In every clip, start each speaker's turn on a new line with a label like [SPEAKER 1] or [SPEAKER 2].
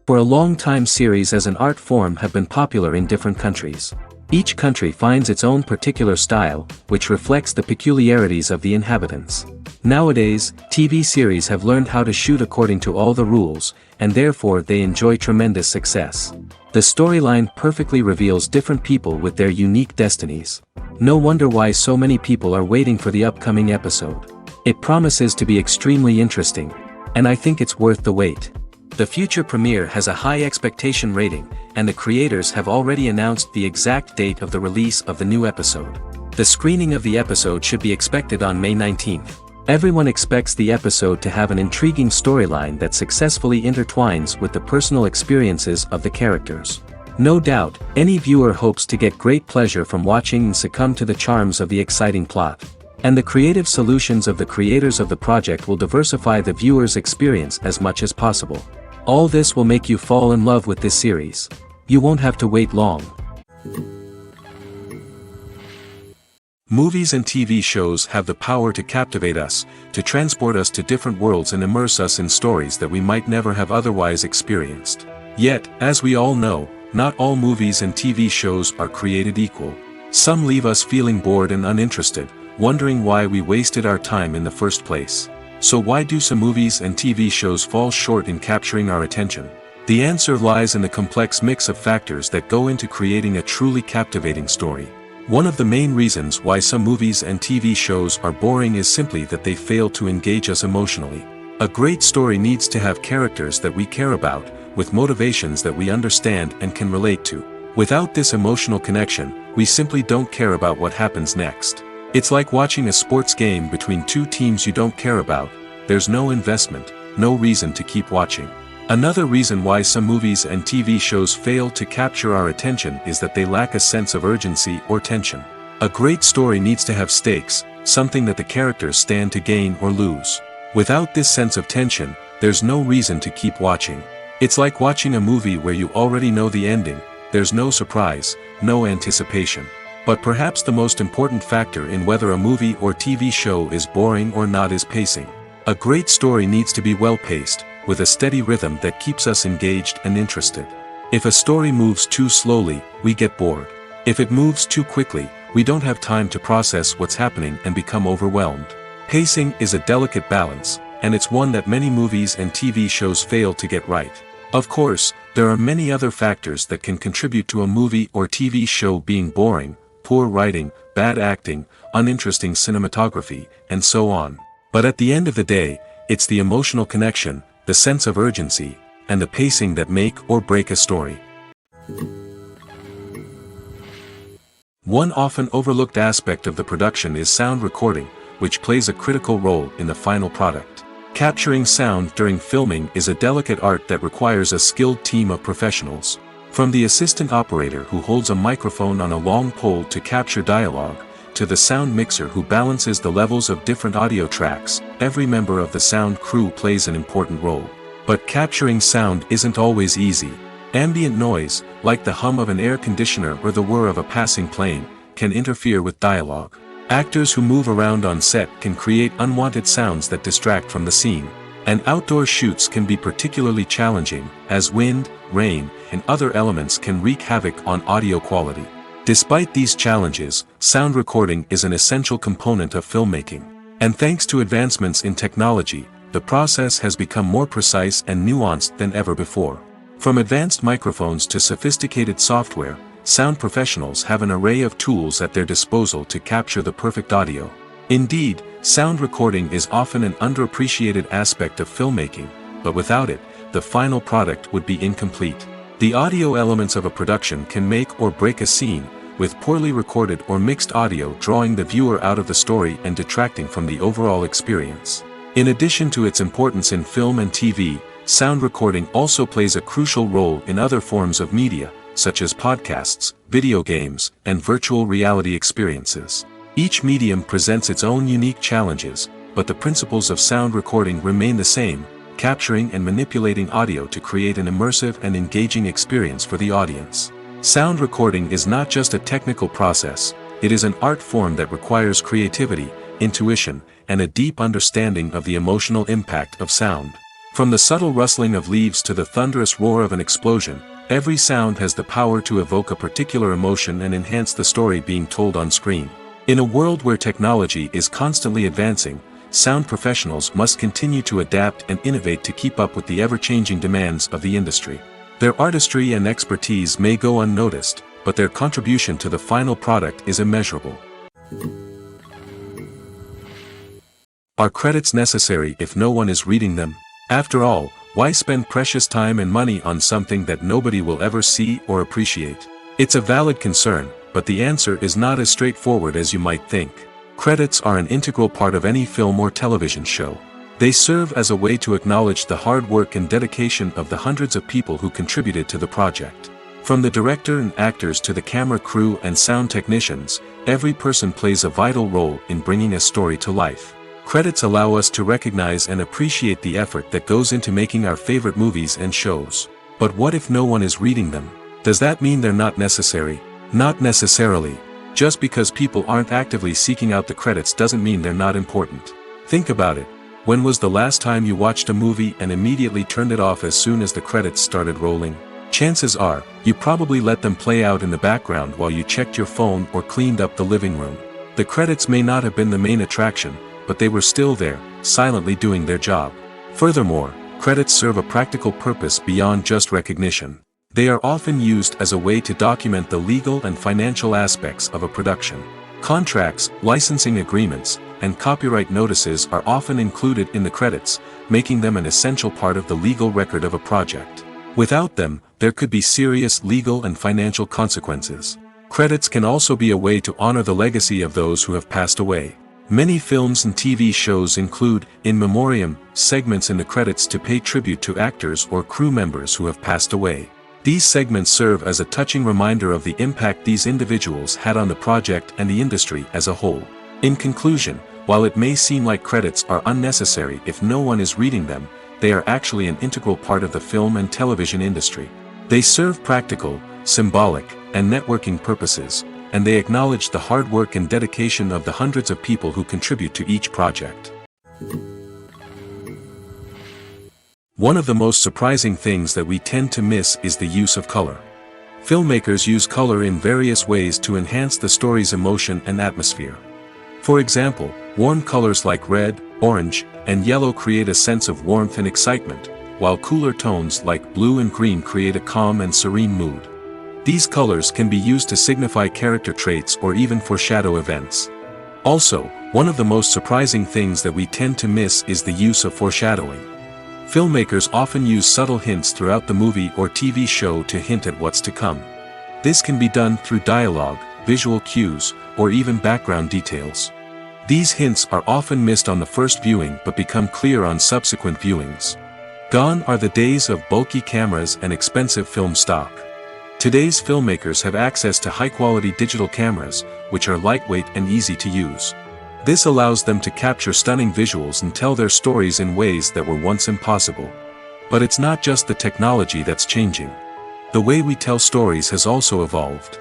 [SPEAKER 1] For a long time, series as an art form have been popular in different countries. Each country finds its own particular style, which reflects the peculiarities of the inhabitants. Nowadays, TV series have learned how to shoot according to all the rules, and therefore they enjoy tremendous success. The storyline perfectly reveals different people with their unique destinies. No wonder why so many people are waiting for the upcoming episode. It promises to be extremely interesting, and I think it's worth the wait. The future premiere has a high expectation rating, and the creators have already announced the exact date of the release of the new episode. The screening of the episode should be expected on May 19th. Everyone expects the episode to have an intriguing storyline that successfully intertwines with the personal experiences of the characters. No doubt, any viewer hopes to get great pleasure from watching and succumb to the charms of the exciting plot. And the creative solutions of the creators of the project will diversify the viewer's experience as much as possible. All this will make you fall in love with this series. You won't have to wait long. Movies and TV shows have the power to captivate us, to transport us to different worlds and immerse us in stories that we might never have otherwise experienced. Yet, as we all know, not all movies and TV shows are created equal. Some leave us feeling bored and uninterested, wondering why we wasted our time in the first place. So why do some movies and TV shows fall short in capturing our attention? The answer lies in the complex mix of factors that go into creating a truly captivating story. One of the main reasons why some movies and TV shows are boring is simply that they fail to engage us emotionally. A great story needs to have characters that we care about, with motivations that we understand and can relate to. Without this emotional connection, we simply don't care about what happens next. It's like watching a sports game between two teams you don't care about. There's no investment, no reason to keep watching. Another reason why some movies and TV shows fail to capture our attention is that they lack a sense of urgency or tension. A great story needs to have stakes, something that the characters stand to gain or lose. Without this sense of tension, there's no reason to keep watching. It's like watching a movie where you already know the ending. There's no surprise, no anticipation. But perhaps the most important factor in whether a movie or TV show is boring or not is pacing. A great story needs to be well-paced, with a steady rhythm that keeps us engaged and interested. If a story moves too slowly, we get bored. If it moves too quickly, we don't have time to process what's happening and become overwhelmed. Pacing is a delicate balance, and it's one that many movies and TV shows fail to get right. Of course, there are many other factors that can contribute to a movie or TV show being boring: poor writing, bad acting, uninteresting cinematography, and so on. But at the end of the day, it's the emotional connection, the sense of urgency, and the pacing that make or break a story. One often overlooked aspect of the production is sound recording, which plays a critical role in the final product. Capturing sound during filming is a delicate art that requires a skilled team of professionals. From the assistant operator who holds a microphone on a long pole to capture dialogue, to the sound mixer who balances the levels of different audio tracks, every member of the sound crew plays an important role. But capturing sound isn't always easy. Ambient noise, like the hum of an air conditioner or the whir of a passing plane, can interfere with dialogue. Actors who move around on set can create unwanted sounds that distract from the scene. And outdoor shoots can be particularly challenging, as wind, rain, and other elements can wreak havoc on audio quality. Despite these challenges, sound recording is an essential component of filmmaking. And thanks to advancements in technology, the process has become more precise and nuanced than ever before. From advanced microphones to sophisticated software, sound professionals have an array of tools at their disposal to capture the perfect audio. Indeed, sound recording is often an underappreciated aspect of filmmaking, but without it, the final product would be incomplete. The audio elements of a production can make or break a scene, with poorly recorded or mixed audio drawing the viewer out of the story and detracting from the overall experience. In addition to its importance in film and TV, sound recording also plays a crucial role in other forms of media, such as podcasts, video games, and virtual reality experiences. Each medium presents its own unique challenges, but the principles of sound recording remain the same: capturing and manipulating audio to create an immersive and engaging experience for the audience. Sound recording is not just a technical process, it is an art form that requires creativity, intuition, and a deep understanding of the emotional impact of sound. From the subtle rustling of leaves to the thunderous roar of an explosion, every sound has the power to evoke a particular emotion and enhance the story being told on screen. In a world where technology is constantly advancing, sound professionals must continue to adapt and innovate to keep up with the ever-changing demands of the industry. Their artistry and expertise may go unnoticed, but their contribution to the final product is immeasurable. Are credits necessary if no one is reading them? After all, why spend precious time and money on something that nobody will ever see or appreciate? It's a valid concern, but the answer is not as straightforward as you might think. Credits are an integral part of any film or television show. They serve as a way to acknowledge the hard work and dedication of the hundreds of people who contributed to the project. From the director and actors to the camera crew and sound technicians, every person plays a vital role in bringing a story to life. Credits allow us to recognize and appreciate the effort that goes into making our favorite movies and shows. But what if no one is reading them? Does that mean they're not necessary? Not necessarily. Just because people aren't actively seeking out the credits doesn't mean they're not important. Think about it. When was the last time you watched a movie and immediately turned it off as soon as the credits started rolling? Chances are, you probably let them play out in the background while you checked your phone or cleaned up the living room. The credits may not have been the main attraction, but they were still there, silently doing their job. Furthermore, credits serve a practical purpose beyond just recognition. They are often used as a way to document the legal and financial aspects of a production. Contracts, licensing agreements, and copyright notices are often included in the credits, making them an essential part of the legal record of a project. Without them, there could be serious legal and financial consequences. Credits can also be a way to honor the legacy of those who have passed away. Many films and TV shows include, in memoriam, segments in the credits to pay tribute to actors or crew members who have passed away. These segments serve as a touching reminder of the impact these individuals had on the project and the industry as a whole. In conclusion, while it may seem like credits are unnecessary if no one is reading them, they are actually an integral part of the film and television industry. They serve practical, symbolic, and networking purposes, and they acknowledge the hard work and dedication of the hundreds of people who contribute to each project. One of the most surprising things that we tend to miss is the use of color. Filmmakers use color in various ways to enhance the story's emotion and atmosphere. For example, warm colors like red, orange, and yellow create a sense of warmth and excitement, while cooler tones like blue and green create a calm and serene mood. These colors can be used to signify character traits or even foreshadow events. Also, one of the most surprising things that we tend to miss is the use of foreshadowing. Filmmakers often use subtle hints throughout the movie or TV show to hint at what's to come. This can be done through dialogue, visual cues, or even background details. These hints are often missed on the first viewing but become clear on subsequent viewings. Gone are the days of bulky cameras and expensive film stock. Today's filmmakers have access to high-quality digital cameras, which are lightweight and easy to use. This allows them to capture stunning visuals and tell their stories in ways that were once impossible. But it's not just the technology that's changing. The way we tell stories has also evolved.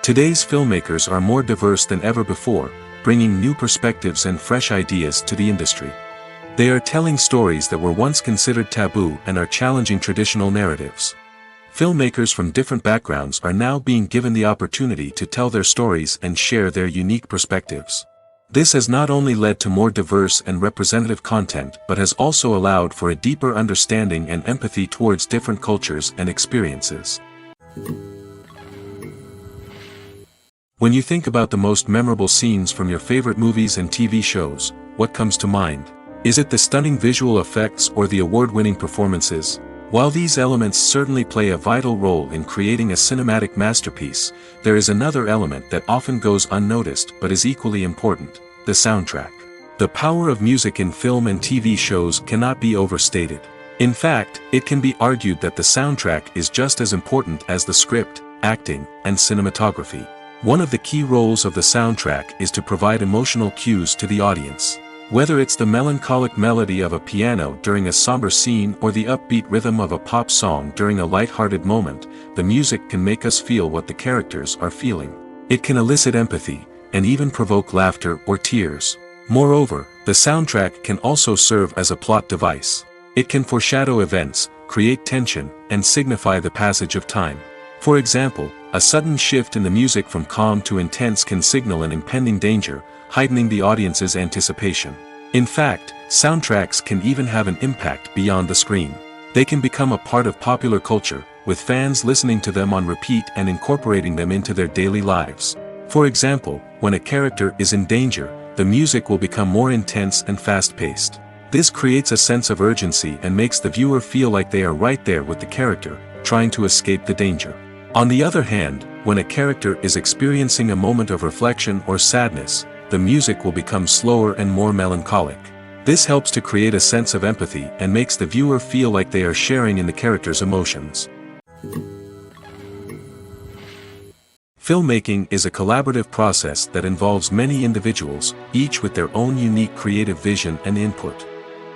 [SPEAKER 1] Today's filmmakers are more diverse than ever before, bringing new perspectives and fresh ideas to the industry. They are telling stories that were once considered taboo and are challenging traditional narratives. Filmmakers from different backgrounds are now being given the opportunity to tell their stories and share their unique perspectives. This has not only led to more diverse and representative content but has also allowed for a deeper understanding and empathy towards different cultures and experiences. When you think about the most memorable scenes from your favorite movies and TV shows, what comes to mind? Is it the stunning visual effects or the award-winning performances? While these elements certainly play a vital role in creating a cinematic masterpiece, there is another element that often goes unnoticed but is equally important: the soundtrack. The power of music in film and TV shows cannot be overstated. In fact, it can be argued that the soundtrack is just as important as the script, acting, and cinematography. One of the key roles of the soundtrack is to provide emotional cues to the audience. Whether it's the melancholic melody of a piano during a somber scene or the upbeat rhythm of a pop song during a light-hearted moment, the music can make us feel what the characters are feeling. It can elicit empathy, and even provoke laughter or tears. Moreover, the soundtrack can also serve as a plot device. It can foreshadow events, create tension, and signify the passage of time. For example, a sudden shift in the music from calm to intense can signal an impending danger, heightening the audience's anticipation. In fact, soundtracks can even have an impact beyond the screen. They can become a part of popular culture, with fans listening to them on repeat and incorporating them into their daily lives. For example, when a character is in danger, the music will become more intense and fast-paced. This creates a sense of urgency and makes the viewer feel like they are right there with the character, trying to escape the danger. On the other hand, when a character is experiencing a moment of reflection or sadness, the music will become slower and more melancholic. This helps to create a sense of empathy and makes the viewer feel like they are sharing in the character's emotions. Filmmaking is a collaborative process that involves many individuals, each with their own unique creative vision and input.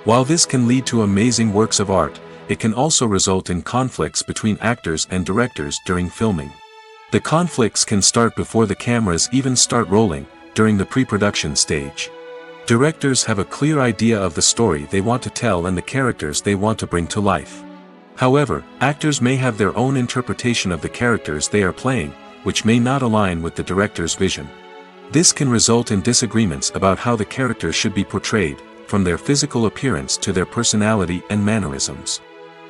[SPEAKER 1] While this can lead to amazing works of art, it can also result in conflicts between actors and directors during filming. The conflicts can start before the cameras even start rolling, during the pre-production stage. Directors have a clear idea of the story they want to tell and the characters they want to bring to life. However, actors may have their own interpretation of the characters they are playing, which may not align with the director's vision. This can result in disagreements about how the characters should be portrayed, from their physical appearance to their personality and mannerisms.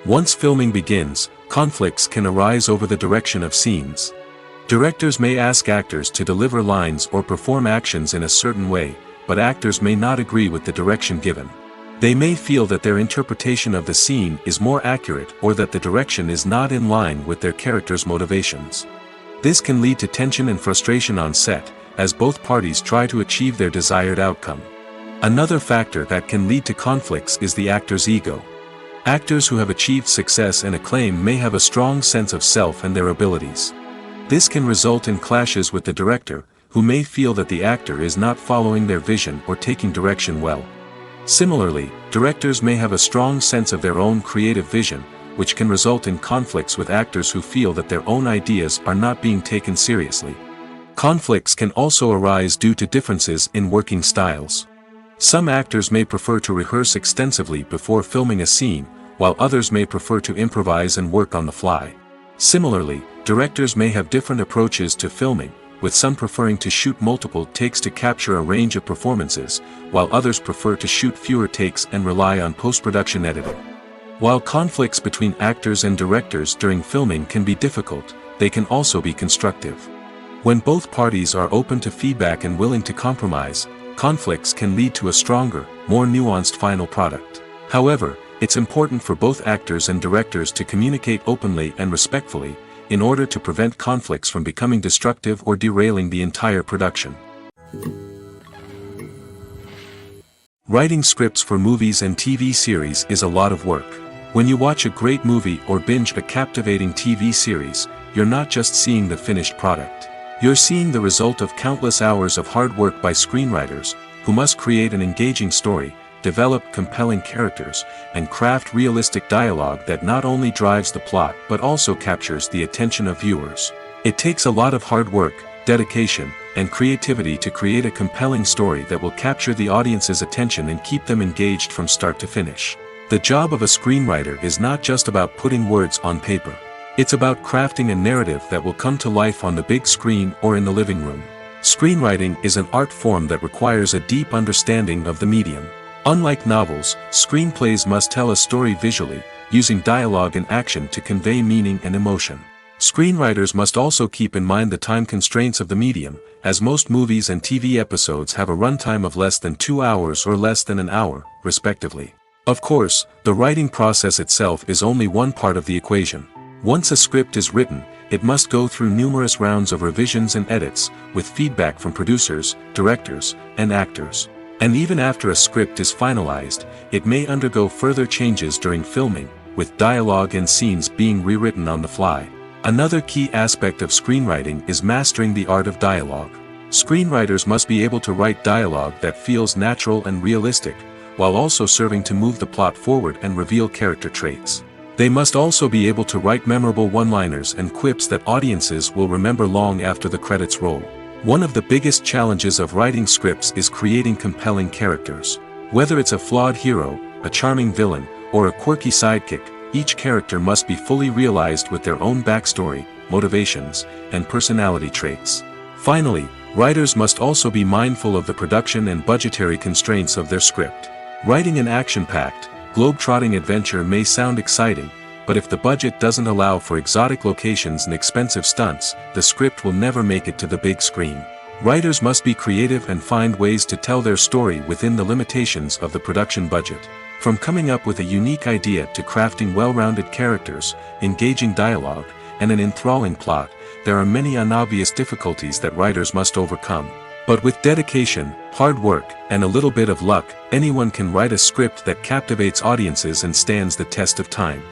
[SPEAKER 1] Once filming begins, conflicts can arise over the direction of scenes. Directors may ask actors to deliver lines or perform actions in a certain way, but actors may not agree with the direction given. They may feel that their interpretation of the scene is more accurate or that the direction is not in line with their character's motivations. This can lead to tension and frustration on set, as both parties try to achieve their desired outcome. Another factor that can lead to conflicts is the actor's ego. Actors who have achieved success and acclaim may have a strong sense of self and their abilities. This can result in clashes with the director, who may feel that the actor is not following their vision or taking direction well. Similarly, directors may have a strong sense of their own creative vision, which can result in conflicts with actors who feel that their own ideas are not being taken seriously. Conflicts can also arise due to differences in working styles. Some actors may prefer to rehearse extensively before filming a scene, while others may prefer to improvise and work on the fly. Similarly, directors may have different approaches to filming, with some preferring to shoot multiple takes to capture a range of performances, while others prefer to shoot fewer takes and rely on post-production editing. While conflicts between actors and directors during filming can be difficult, they can also be constructive. When both parties are open to feedback and willing to compromise, conflicts can lead to a stronger, more nuanced final product. However, it's important for both actors and directors to communicate openly and respectfully, in order to prevent conflicts from becoming destructive or derailing the entire production. Writing scripts for movies and TV series is a lot of work. When you watch a great movie or binge a captivating TV series, you're not just seeing the finished product. You're seeing the result of countless hours of hard work by screenwriters, who must create an engaging story, develop compelling characters, and craft realistic dialogue that not only drives the plot but also captures the attention of viewers. It takes a lot of hard work, dedication, and creativity to create a compelling story that will capture the audience's attention and keep them engaged from start to finish. The job of a screenwriter is not just about putting words on paper. It's about crafting a narrative that will come to life on the big screen or in the living room. Screenwriting is an art form that requires a deep understanding of the medium. Unlike novels, screenplays must tell a story visually, using dialogue and action to convey meaning and emotion. Screenwriters must also keep in mind the time constraints of the medium, as most movies and TV episodes have a runtime of less than 2 hours or less than an hour, respectively. Of course, the writing process itself is only one part of the equation. Once a script is written, it must go through numerous rounds of revisions and edits, with feedback from producers, directors, and actors. And even after a script is finalized, it may undergo further changes during filming, with dialogue and scenes being rewritten on the fly. Another key aspect of screenwriting is mastering the art of dialogue. Screenwriters must be able to write dialogue that feels natural and realistic, while also serving to move the plot forward and reveal character traits. They must also be able to write memorable one-liners and quips that audiences will remember long after the credits roll. One of the biggest challenges of writing scripts is creating compelling characters. Whether it's a flawed hero, a charming villain, or a quirky sidekick, each character must be fully realized with their own backstory, motivations, and personality traits. Finally, writers must also be mindful of the production and budgetary constraints of their script. Writing an action-packed, globe-trotting adventure may sound exciting, but if the budget doesn't allow for exotic locations and expensive stunts, the script will never make it to the big screen. Writers must be creative and find ways to tell their story within the limitations of the production budget. From coming up with a unique idea to crafting well-rounded characters, engaging dialogue, and an enthralling plot, there are many unobvious difficulties that writers must overcome. But with dedication, hard work, and a little bit of luck, anyone can write a script that captivates audiences and stands the test of time.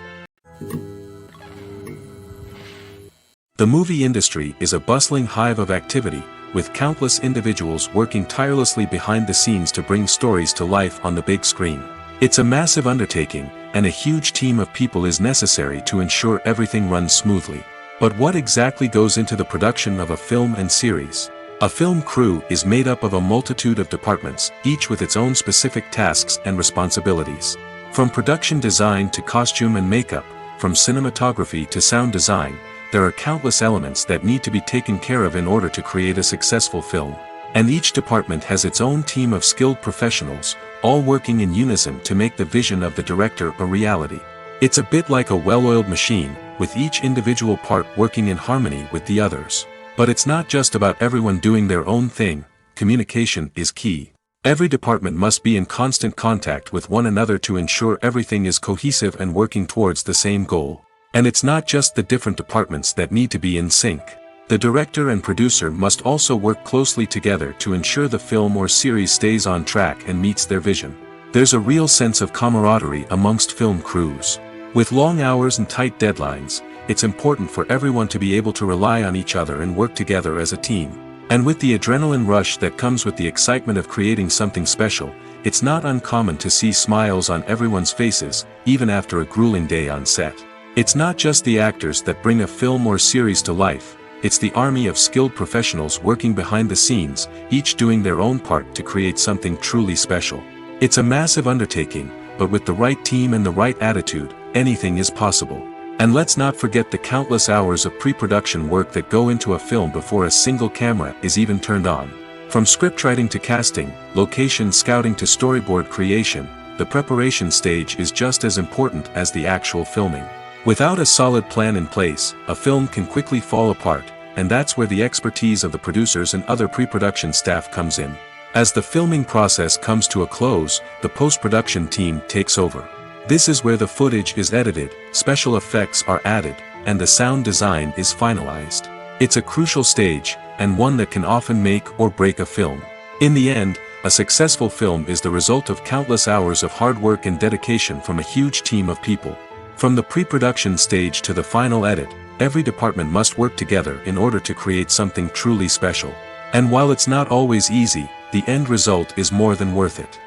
[SPEAKER 1] The movie industry is a bustling hive of activity, with countless individuals working tirelessly behind the scenes to bring stories to life on the big screen. It's a massive undertaking, and a huge team of people is necessary to ensure everything runs smoothly. But what exactly goes into the production of a film and series? A film crew is made up of a multitude of departments, each with its own specific tasks and responsibilities. From production design to costume and makeup, from cinematography to sound design, there are countless elements that need to be taken care of in order to create a successful film. And each department has its own team of skilled professionals, all working in unison to make the vision of the director a reality. It's a bit like a well-oiled machine, with each individual part working in harmony with the others. But it's not just about everyone doing their own thing. Communication is key. Every department must be in constant contact with one another to ensure everything is cohesive and working towards the same goal. And it's not just the different departments that need to be in sync. The director and producer must also work closely together to ensure the film or series stays on track and meets their vision. There's a real sense of camaraderie amongst film crews. With long hours and tight deadlines, it's important for everyone to be able to rely on each other and work together as a team. And with the adrenaline rush that comes with the excitement of creating something special, it's not uncommon to see smiles on everyone's faces, even after a grueling day on set. It's not just the actors that bring a film or series to life, it's the army of skilled professionals working behind the scenes, each doing their own part to create something truly special. It's a massive undertaking, but with the right team and the right attitude, anything is possible. And let's not forget the countless hours of pre-production work that go into a film before a single camera is even turned on. From scriptwriting to casting, location scouting to storyboard creation, the preparation stage is just as important as the actual filming. Without a solid plan in place, a film can quickly fall apart, and that's where the expertise of the producers and other pre-production staff comes in. As the filming process comes to a close, the post-production team takes over. This is where the footage is edited, special effects are added, and the sound design is finalized. It's a crucial stage, and one that can often make or break a film. In the end, a successful film is the result of countless hours of hard work and dedication from a huge team of people. From the pre-production stage to the final edit, every department must work together in order to create something truly special. And while it's not always easy, the end result is more than worth it.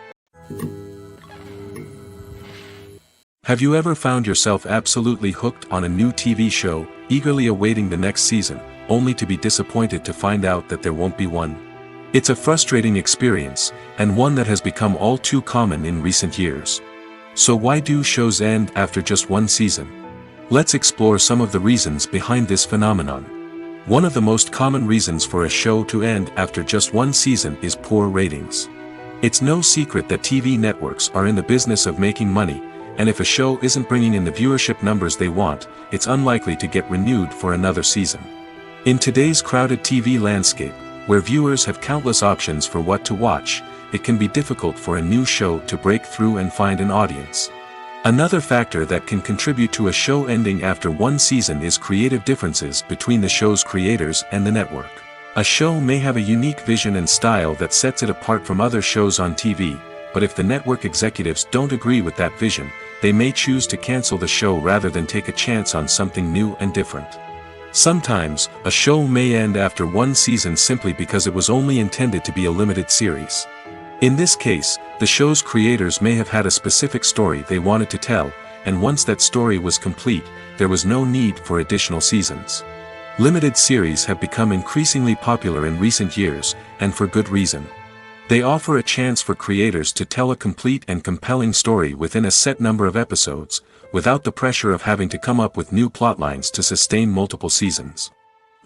[SPEAKER 1] Have you ever found yourself absolutely hooked on a new TV show, eagerly awaiting the next season, only to be disappointed to find out that there won't be one? It's a frustrating experience, and one that has become all too common in recent years. So why do shows end after just one season? Let's explore some of the reasons behind this phenomenon. One of the most common reasons for a show to end after just one season is poor ratings. It's no secret that TV networks are in the business of making money, and if a show isn't bringing in the viewership numbers they want, it's unlikely to get renewed for another season. In today's crowded TV landscape, where viewers have countless options for what to watch, it can be difficult for a new show to break through and find an audience. Another factor that can contribute to a show ending after one season is creative differences between the show's creators and the network. A show may have a unique vision and style that sets it apart from other shows on TV, but if the network executives don't agree with that vision, they may choose to cancel the show rather than take a chance on something new and different. Sometimes, a show may end after one season simply because it was only intended to be a limited series. In this case, the show's creators may have had a specific story they wanted to tell, and once that story was complete, there was no need for additional seasons. Limited series have become increasingly popular in recent years, and for good reason. They offer a chance for creators to tell a complete and compelling story within a set number of episodes, without the pressure of having to come up with new plotlines to sustain multiple seasons.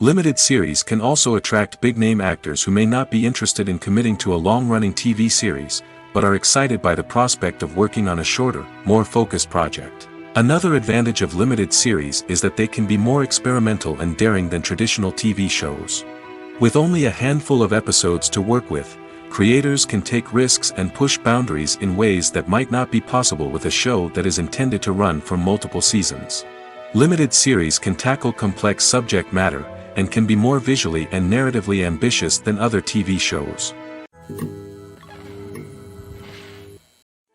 [SPEAKER 1] Limited series can also attract big-name actors who may not be interested in committing to a long-running TV series, but are excited by the prospect of working on a shorter, more focused project. Another advantage of limited series is that they can be more experimental and daring than traditional TV shows. With only a handful of episodes to work with, creators can take risks and push boundaries in ways that might not be possible with a show that is intended to run for multiple seasons. Limited series can tackle complex subject matter, and can be more visually and narratively ambitious than other TV shows.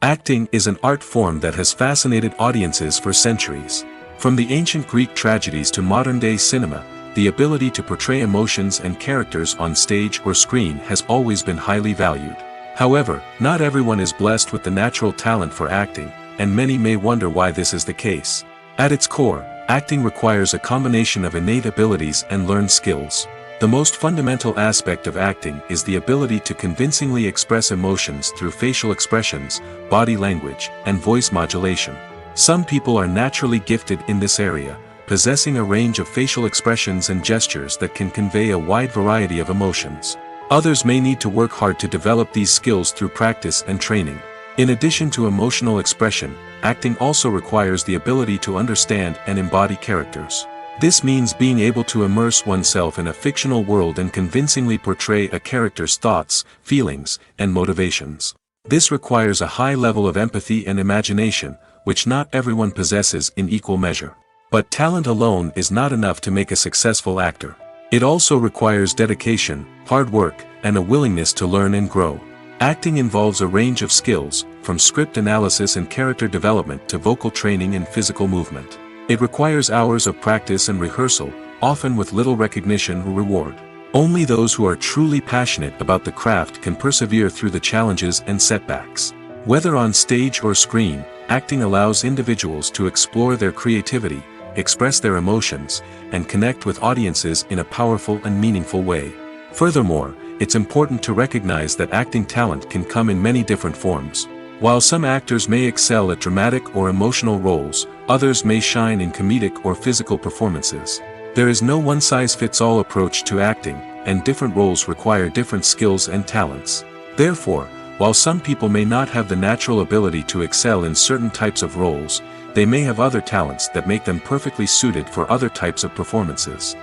[SPEAKER 1] Acting is an art form that has fascinated audiences for centuries. From the ancient Greek tragedies to modern-day cinema, the ability to portray emotions and characters on stage or screen has always been highly valued. However, not everyone is blessed with the natural talent for acting, and many may wonder why this is the case. At its core, acting requires a combination of innate abilities and learned skills. The most fundamental aspect of acting is the ability to convincingly express emotions through facial expressions, body language, and voice modulation. Some people are naturally gifted in this area, possessing a range of facial expressions and gestures that can convey a wide variety of emotions. Others may need to work hard to develop these skills through practice and training. In addition to emotional expression, acting also requires the ability to understand and embody characters. This means being able to immerse oneself in a fictional world and convincingly portray a character's thoughts, feelings, and motivations. This requires a high level of empathy and imagination, which not everyone possesses in equal measure. But talent alone is not enough to make a successful actor. It also requires dedication, hard work, and a willingness to learn and grow. Acting involves a range of skills, from script analysis and character development to vocal training and physical movement. It requires hours of practice and rehearsal, often with little recognition or reward. Only those who are truly passionate about the craft can persevere through the challenges and setbacks. Whether on stage or screen, acting allows individuals to explore their creativity, express their emotions, and connect with audiences in a powerful and meaningful way. Furthermore, it's important to recognize that acting talent can come in many different forms. While some actors may excel at dramatic or emotional roles, others may shine in comedic or physical performances. There is no one-size-fits-all approach to acting, and different roles require different skills and talents. Therefore, while some people may not have the natural ability to excel in certain types of roles, they may have other talents that make them perfectly suited for other types of performances.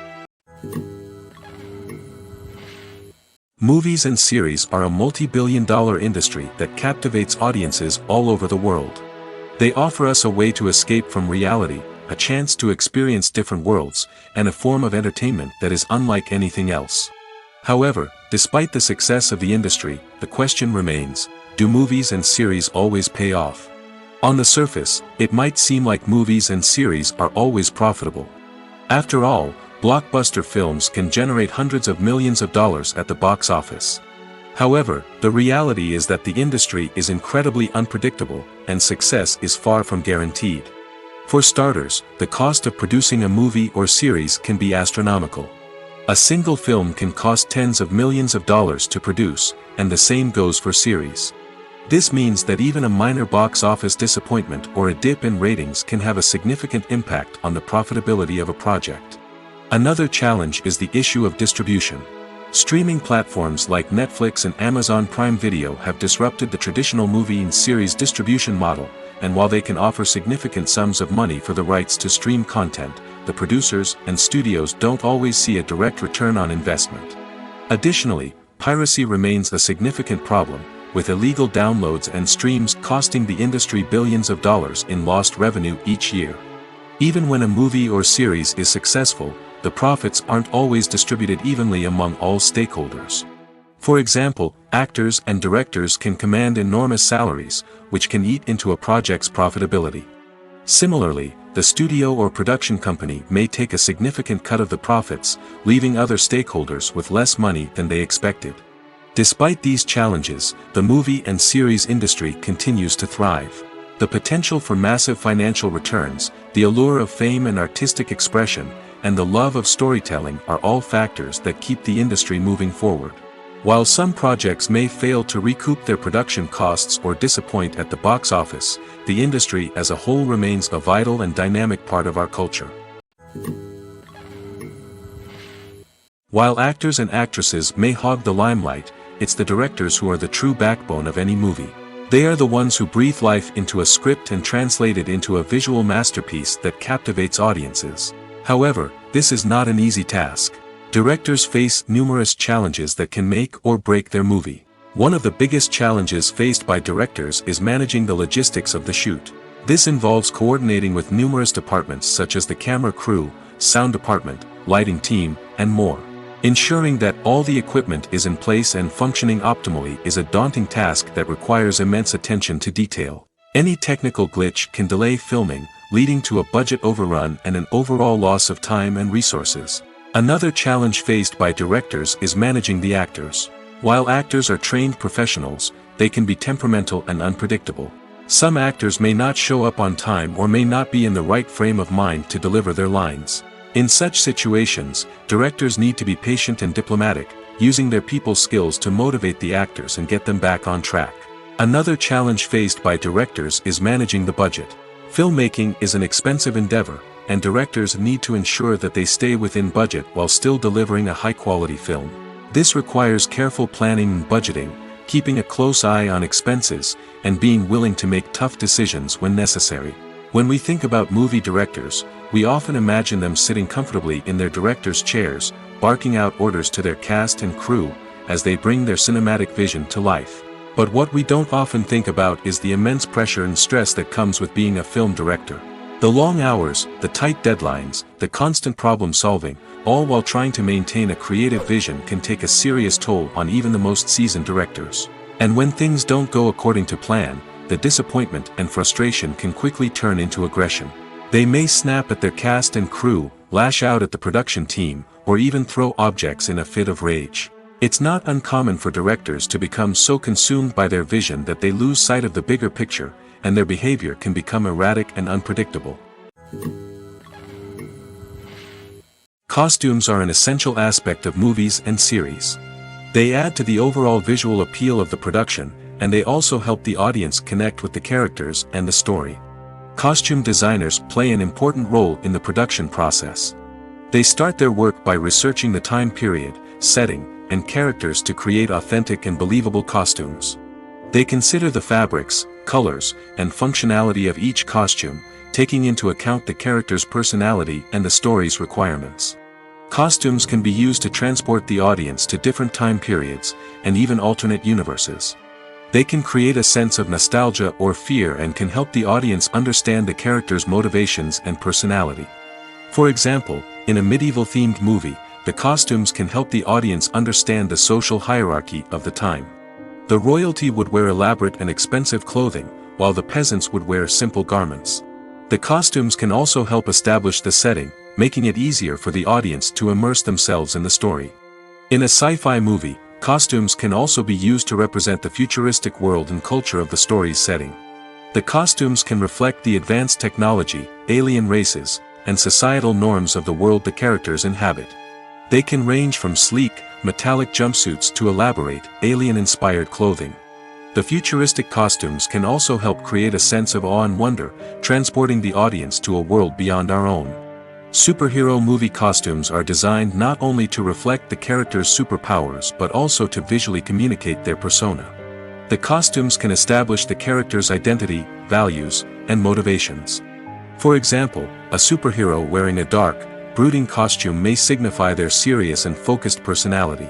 [SPEAKER 1] Movies and series are a multi-billion-dollar industry that captivates audiences all over the world. They offer us a way to escape from reality, a chance to experience different worlds, and a form of entertainment that is unlike anything else. However, despite the success of the industry, the question remains, do movies and series always pay off? On the surface, it might seem like movies and series are always profitable. After all, blockbuster films can generate hundreds of millions of dollars at the box office. However, the reality is that the industry is incredibly unpredictable, and success is far from guaranteed. For starters, the cost of producing a movie or series can be astronomical. A single film can cost tens of millions of dollars to produce, and the same goes for series. This means that even a minor box office disappointment or a dip in ratings can have a significant impact on the profitability of a project. Another challenge is the issue of distribution. Streaming platforms like Netflix and Amazon Prime Video have disrupted the traditional movie and series distribution model, and while they can offer significant sums of money for the rights to stream content, the producers and studios don't always see a direct return on investment. Additionally, piracy remains a significant problem, with illegal downloads and streams costing the industry billions of dollars in lost revenue each year. Even when a movie or series is successful, the profits aren't always distributed evenly among all stakeholders. For example, actors and directors can command enormous salaries, which can eat into a project's profitability. Similarly, the studio or production company may take a significant cut of the profits, leaving other stakeholders with less money than they expected. Despite these challenges, the movie and series industry continues to thrive. The potential for massive financial returns, the allure of fame and artistic expression, and the love of storytelling are all factors that keep the industry moving forward. While some projects may fail to recoup their production costs or disappoint at the box office, the industry as a whole remains a vital and dynamic part of our culture. While actors and actresses may hog the limelight, it's the directors who are the true backbone of any movie. They are the ones who breathe life into a script and translate it into a visual masterpiece that captivates audiences. However, this is not an easy task. Directors face numerous challenges that can make or break their movie. One of the biggest challenges faced by directors is managing the logistics of the shoot. This involves coordinating with numerous departments such as the camera crew, sound department, lighting team, and more. Ensuring that all the equipment is in place and functioning optimally is a daunting task that requires immense attention to detail. Any technical glitch can delay filming, leading to a budget overrun and an overall loss of time and resources. Another challenge faced by directors is managing the actors. While actors are trained professionals, they can be temperamental and unpredictable. Some actors may not show up on time or may not be in the right frame of mind to deliver their lines. In such situations, directors need to be patient and diplomatic, using their people skills to motivate the actors and get them back on track. Another challenge faced by directors is managing the budget. Filmmaking is an expensive endeavor, and directors need to ensure that they stay within budget while still delivering a high-quality film. This requires careful planning and budgeting, keeping a close eye on expenses, and being willing to make tough decisions when necessary. When we think about movie directors, we often imagine them sitting comfortably in their director's chairs, barking out orders to their cast and crew, as they bring their cinematic vision to life. But what we don't often think about is the immense pressure and stress that comes with being a film director. The long hours, the tight deadlines, the constant problem solving, all while trying to maintain a creative vision can take a serious toll on even the most seasoned directors. And when things don't go according to plan, the disappointment and frustration can quickly turn into aggression. They may snap at their cast and crew, lash out at the production team, or even throw objects in a fit of rage. It's not uncommon for directors to become so consumed by their vision that they lose sight of the bigger picture, and their behavior can become erratic and unpredictable. Costumes are an essential aspect of movies and series. They add to the overall visual appeal of the production, and they also help the audience connect with the characters and the story. Costume designers play an important role in the production process. They start their work by researching the time period, setting, and characters to create authentic and believable costumes. They consider the fabrics, colors, and functionality of each costume, taking into account the character's personality and the story's requirements. Costumes can be used to transport the audience to different time periods, and even alternate universes. They can create a sense of nostalgia or fear and can help the audience understand the character's motivations and personality. For example, in a medieval-themed movie, the costumes can help the audience understand the social hierarchy of the time. The royalty would wear elaborate and expensive clothing, while the peasants would wear simple garments. The costumes can also help establish the setting, making it easier for the audience to immerse themselves in the story. In a sci-fi movie, costumes can also be used to represent the futuristic world and culture of the story's setting. The costumes can reflect the advanced technology, alien races, and societal norms of the world the characters inhabit. They can range from sleek, metallic jumpsuits to elaborate, alien-inspired clothing. The futuristic costumes can also help create a sense of awe and wonder, transporting the audience to a world beyond our own. Superhero movie costumes are designed not only to reflect the character's superpowers but also to visually communicate their persona. The costumes can establish the character's identity, values, and motivations. For example, a superhero wearing a dark, brooding costume may signify their serious and focused personality.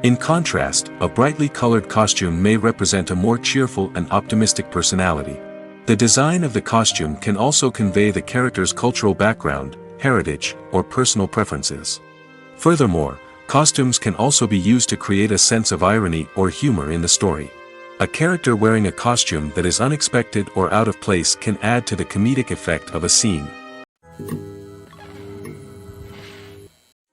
[SPEAKER 1] In contrast, a brightly colored costume may represent a more cheerful and optimistic personality. The design of the costume can also convey the character's cultural background, heritage, or personal preferences. Furthermore, costumes can also be used to create a sense of irony or humor in the story. A character wearing a costume that is unexpected or out of place can add to the comedic effect of a scene.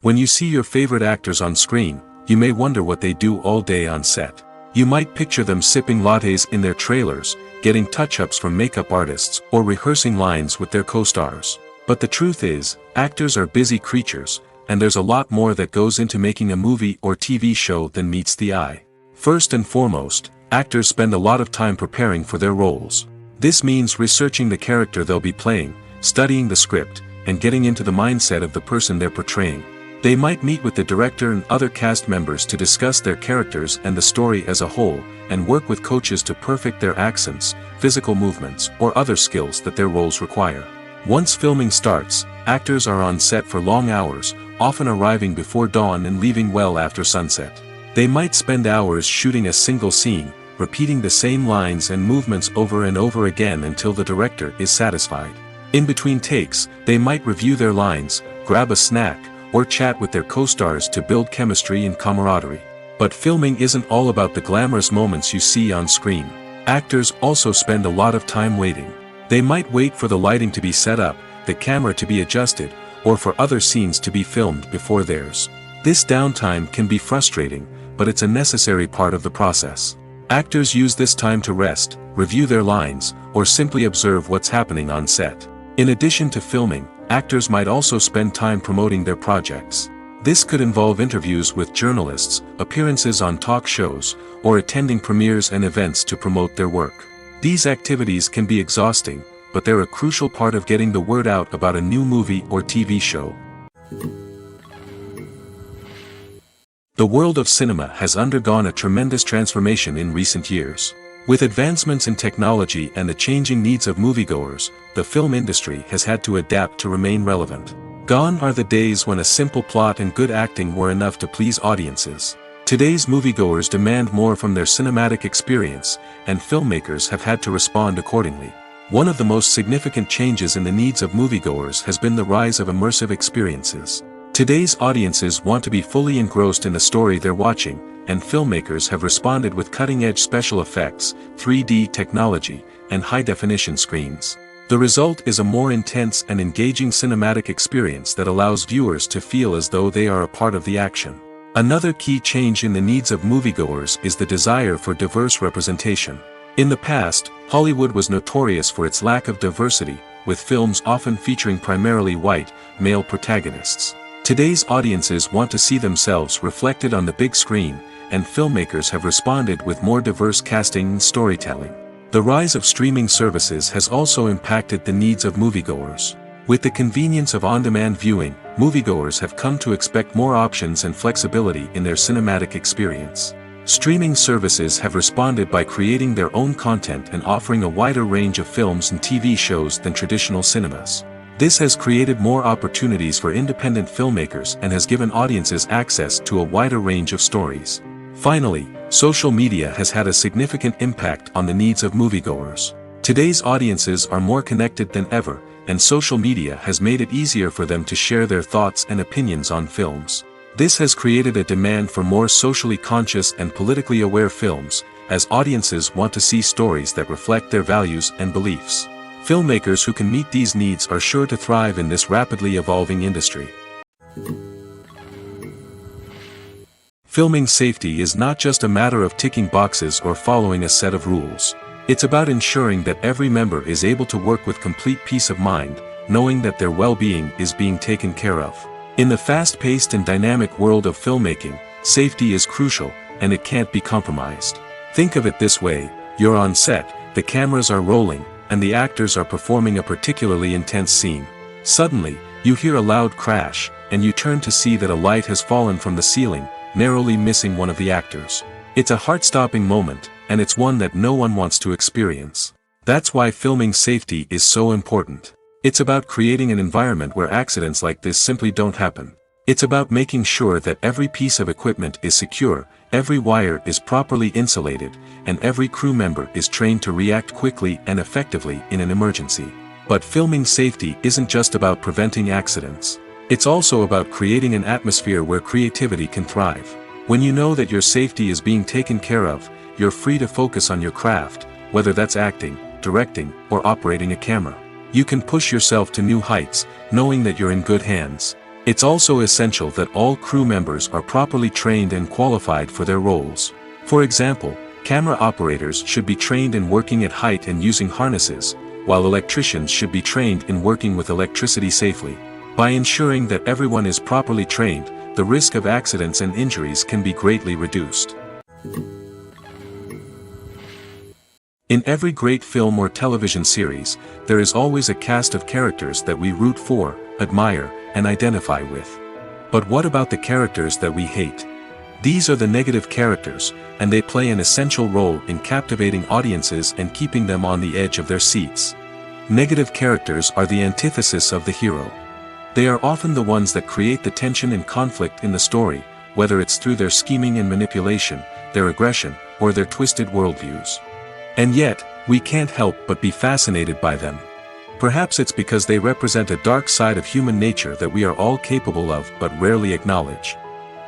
[SPEAKER 1] When you see your favorite actors on screen, you may wonder what they do all day on set. You might picture them sipping lattes in their trailers, getting touch-ups from makeup artists, or rehearsing lines with their co-stars. But the truth is, actors are busy creatures, and there's a lot more that goes into making a movie or TV show than meets the eye. First and foremost, actors spend a lot of time preparing for their roles. This means researching the character they'll be playing, studying the script, and getting into the mindset of the person they're portraying. They might meet with the director and other cast members to discuss their characters and the story as a whole, and work with coaches to perfect their accents, physical movements, or other skills that their roles require. Once filming starts, actors are on set for long hours, often arriving before dawn and leaving well after sunset. They might spend hours shooting a single scene, repeating the same lines and movements over and over again until the director is satisfied. In between takes, they might review their lines, grab a snack, or chat with their co-stars to build chemistry and camaraderie. But filming isn't all about the glamorous moments you see on screen. Actors also spend a lot of time waiting. They might wait for the lighting to be set up, the camera to be adjusted, or for other scenes to be filmed before theirs. This downtime can be frustrating, but it's a necessary part of the process. Actors use this time to rest, review their lines, or simply observe what's happening on set. In addition to filming, actors might also spend time promoting their projects. This could involve interviews with journalists, appearances on talk shows, or attending premieres and events to promote their work. These activities can be exhausting, but they're a crucial part of getting the word out about a new movie or TV show. The world of cinema has undergone a tremendous transformation in recent years. With advancements in technology and the changing needs of moviegoers, the film industry has had to adapt to remain relevant. Gone are the days when a simple plot and good acting were enough to please audiences. Today's moviegoers demand more from their cinematic experience, and filmmakers have had to respond accordingly. One of the most significant changes in the needs of moviegoers has been the rise of immersive experiences. Today's audiences want to be fully engrossed in the story they're watching, and filmmakers have responded with cutting-edge special effects, 3D technology, and high-definition screens. The result is a more intense and engaging cinematic experience that allows viewers to feel as though they are a part of the action. Another key change in the needs of moviegoers is the desire for diverse representation. In the past, Hollywood was notorious for its lack of diversity, with films often featuring primarily white, male protagonists. Today's audiences want to see themselves reflected on the big screen, and filmmakers have responded with more diverse casting and storytelling. The rise of streaming services has also impacted the needs of moviegoers. With the convenience of on-demand viewing, moviegoers have come to expect more options and flexibility in their cinematic experience. Streaming services have responded by creating their own content and offering a wider range of films and TV shows than traditional cinemas. This has created more opportunities for independent filmmakers and has given audiences access to a wider range of stories. Finally, social media has had a significant impact on the needs of moviegoers. Today's audiences are more connected than ever, and social media has made it easier for them to share their thoughts and opinions on films. This has created a demand for more socially conscious and politically aware films, as audiences want to see stories that reflect their values and beliefs. Filmmakers who can meet these needs are sure to thrive in this rapidly evolving industry. Filming safety is not just a matter of ticking boxes or following a set of rules. It's about ensuring that every member is able to work with complete peace of mind, knowing that their well-being is being taken care of. In the fast-paced and dynamic world of filmmaking, safety is crucial, and it can't be compromised. Think of it this way: you're on set, the cameras are rolling, and the actors are performing a particularly intense scene. Suddenly, you hear a loud crash, and you turn to see that a light has fallen from the ceiling, narrowly missing one of the actors. It's a heart-stopping moment, and it's one that no one wants to experience. That's why filming safety is so important. It's about creating an environment where accidents like this simply don't happen. It's about making sure that every piece of equipment is secure, every wire is properly insulated, and every crew member is trained to react quickly and effectively in an emergency. But filming safety isn't just about preventing accidents. It's also about creating an atmosphere where creativity can thrive. When you know that your safety is being taken care of, you're free to focus on your craft, whether that's acting, directing, or operating a camera. You can push yourself to new heights, knowing that you're in good hands. It's also essential that all crew members are properly trained and qualified for their roles. For example, camera operators should be trained in working at height and using harnesses, while electricians should be trained in working with electricity safely. By ensuring that everyone is properly trained, the risk of accidents and injuries can be greatly reduced. In every great film or television series, there is always a cast of characters that we root for, admire, and identify with. But what about the characters that we hate? These are the negative characters, and they play an essential role in captivating audiences and keeping them on the edge of their seats. Negative characters are the antithesis of the hero. They are often the ones that create the tension and conflict in the story, whether it's through their scheming and manipulation, their aggression, or their twisted worldviews. And yet, we can't help but be fascinated by them. Perhaps it's because they represent a dark side of human nature that we are all capable of but rarely acknowledge.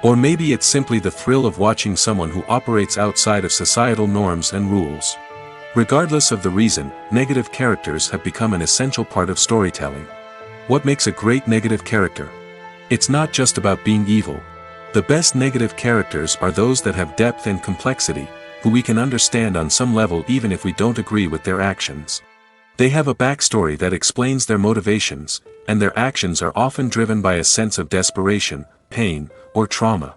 [SPEAKER 1] Or maybe it's simply the thrill of watching someone who operates outside of societal norms and rules. Regardless of the reason, negative characters have become an essential part of storytelling. What makes a great negative character? It's not just about being evil. The best negative characters are those that have depth and complexity, who we can understand on some level even if we don't agree with their actions. They have a backstory that explains their motivations, and their actions are often driven by a sense of desperation, pain, or trauma.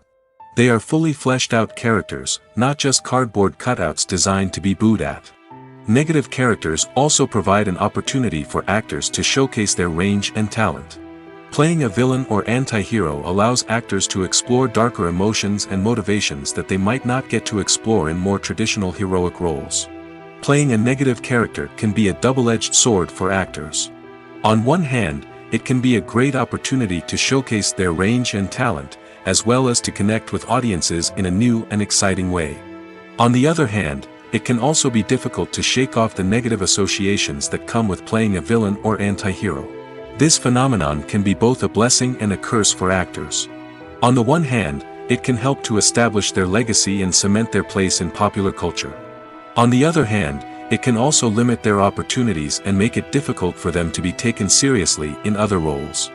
[SPEAKER 1] They are fully fleshed out characters, not just cardboard cutouts designed to be booed at. Negative characters also provide an opportunity for actors to showcase their range and talent. Playing a villain or anti-hero allows actors to explore darker emotions and motivations that they might not get to explore in more traditional heroic roles. Playing a negative character can be a double-edged sword for actors. On one hand, it can be a great opportunity to showcase their range and talent, as well as to connect with audiences in a new and exciting way. On the other hand, it can also be difficult to shake off the negative associations that come with playing a villain or anti-hero. This phenomenon can be both a blessing and a curse for actors. On the one hand, it can help to establish their legacy and cement their place in popular culture. On the other hand, it can also limit their opportunities and make it difficult for them to be taken seriously in other roles.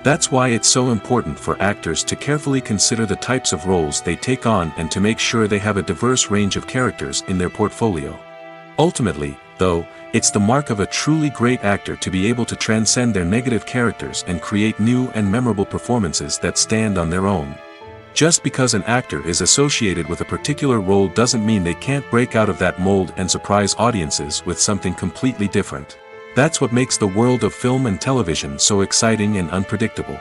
[SPEAKER 1] That's why it's so important for actors to carefully consider the types of roles they take on and to make sure they have a diverse range of characters in their portfolio. Ultimately, though, it's the mark of a truly great actor to be able to transcend their negative characters and create new and memorable performances that stand on their own. Just because an actor is associated with a particular role doesn't mean they can't break out of that mold and surprise audiences with something completely different. That's what makes the world of film and television so exciting and unpredictable.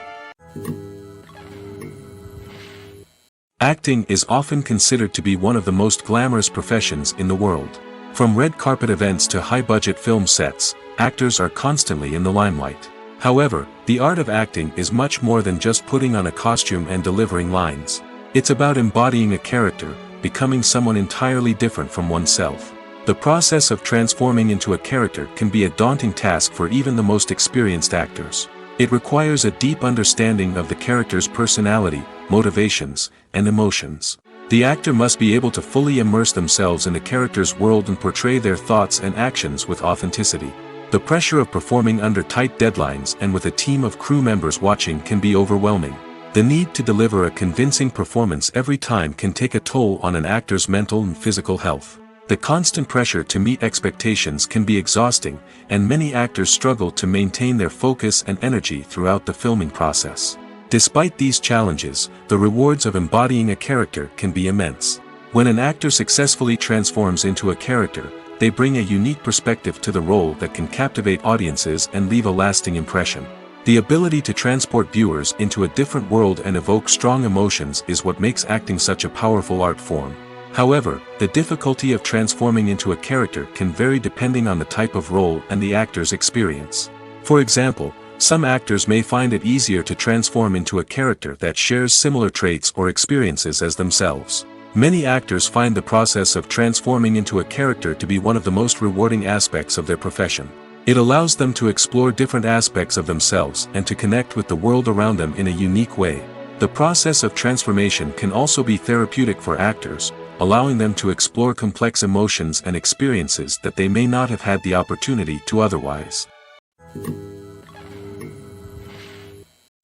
[SPEAKER 1] Acting is often considered to be one of the most glamorous professions in the world. From red carpet events to high-budget film sets, actors are constantly in the limelight. However, the art of acting is much more than just putting on a costume and delivering lines. It's about embodying a character, becoming someone entirely different from oneself. The process of transforming into a character can be a daunting task for even the most experienced actors. It requires a deep understanding of the character's personality, motivations, and emotions. The actor must be able to fully immerse themselves in the character's world and portray their thoughts and actions with authenticity. The pressure of performing under tight deadlines and with a team of crew members watching can be overwhelming. The need to deliver a convincing performance every time can take a toll on an actor's mental and physical health. The constant pressure to meet expectations can be exhausting, and many actors struggle to maintain their focus and energy throughout the filming process. Despite these challenges, the rewards of embodying a character can be immense. When an actor successfully transforms into a character, they bring a unique perspective to the role that can captivate audiences and leave a lasting impression. The ability to transport viewers into a different world and evoke strong emotions is what makes acting such a powerful art form. However, the difficulty of transforming into a character can vary depending on the type of role and the actor's experience. For example, some actors may find it easier to transform into a character that shares similar traits or experiences as themselves. Many actors find the process of transforming into a character to be one of the most rewarding aspects of their profession. It allows them to explore different aspects of themselves and to connect with the world around them in a unique way. The process of transformation can also be therapeutic for actors, allowing them to explore complex emotions and experiences that they may not have had the opportunity to otherwise.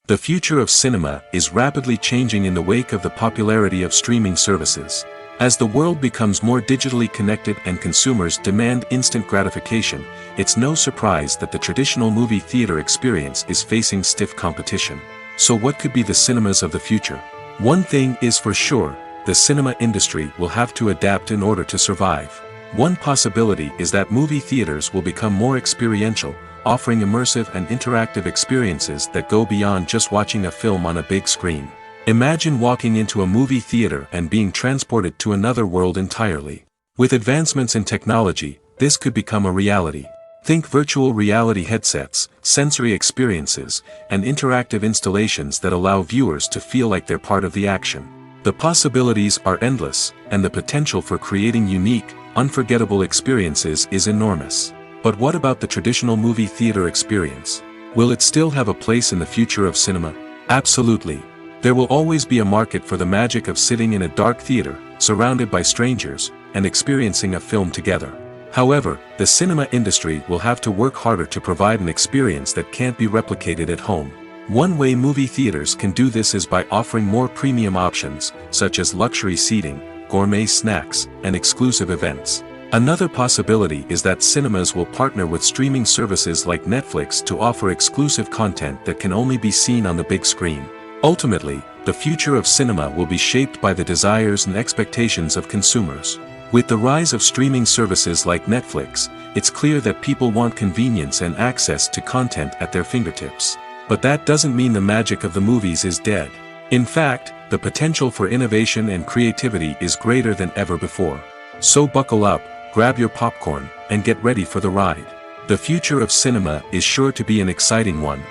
[SPEAKER 1] The future of cinema is rapidly changing in the wake of the popularity of streaming services. As the world becomes more digitally connected and consumers demand instant gratification, it's no surprise that the traditional movie theater experience is facing stiff competition. So what could be the cinemas of the future? One thing is for sure, the cinema industry will have to adapt in order to survive. One possibility is that movie theaters will become more experiential, offering immersive and interactive experiences that go beyond just watching a film on a big screen. Imagine walking into a movie theater and being transported to another world entirely. With advancements in technology, this could become a reality. Think virtual reality headsets, sensory experiences, and interactive installations that allow viewers to feel like they're part of the action. The possibilities are endless, and the potential for creating unique, unforgettable experiences is enormous. But what about the traditional movie theater experience? Will it still have a place in the future of cinema? Absolutely. There will always be a market for the magic of sitting in a dark theater, surrounded by strangers, and experiencing a film together. However, the cinema industry will have to work harder to provide an experience that can't be replicated at home. One way movie theaters can do this is by offering more premium options, such as luxury seating, gourmet snacks, and exclusive events. Another possibility is that cinemas will partner with streaming services like Netflix to offer exclusive content that can only be seen on the big screen. Ultimately, the future of cinema will be shaped by the desires and expectations of consumers. With the rise of streaming services like Netflix, it's clear that people want convenience and access to content at their fingertips. But that doesn't mean the magic of the movies is dead. In fact, the potential for innovation and creativity is greater than ever before. So buckle up, grab your popcorn, and get ready for the ride. The future of cinema is sure to be an exciting one.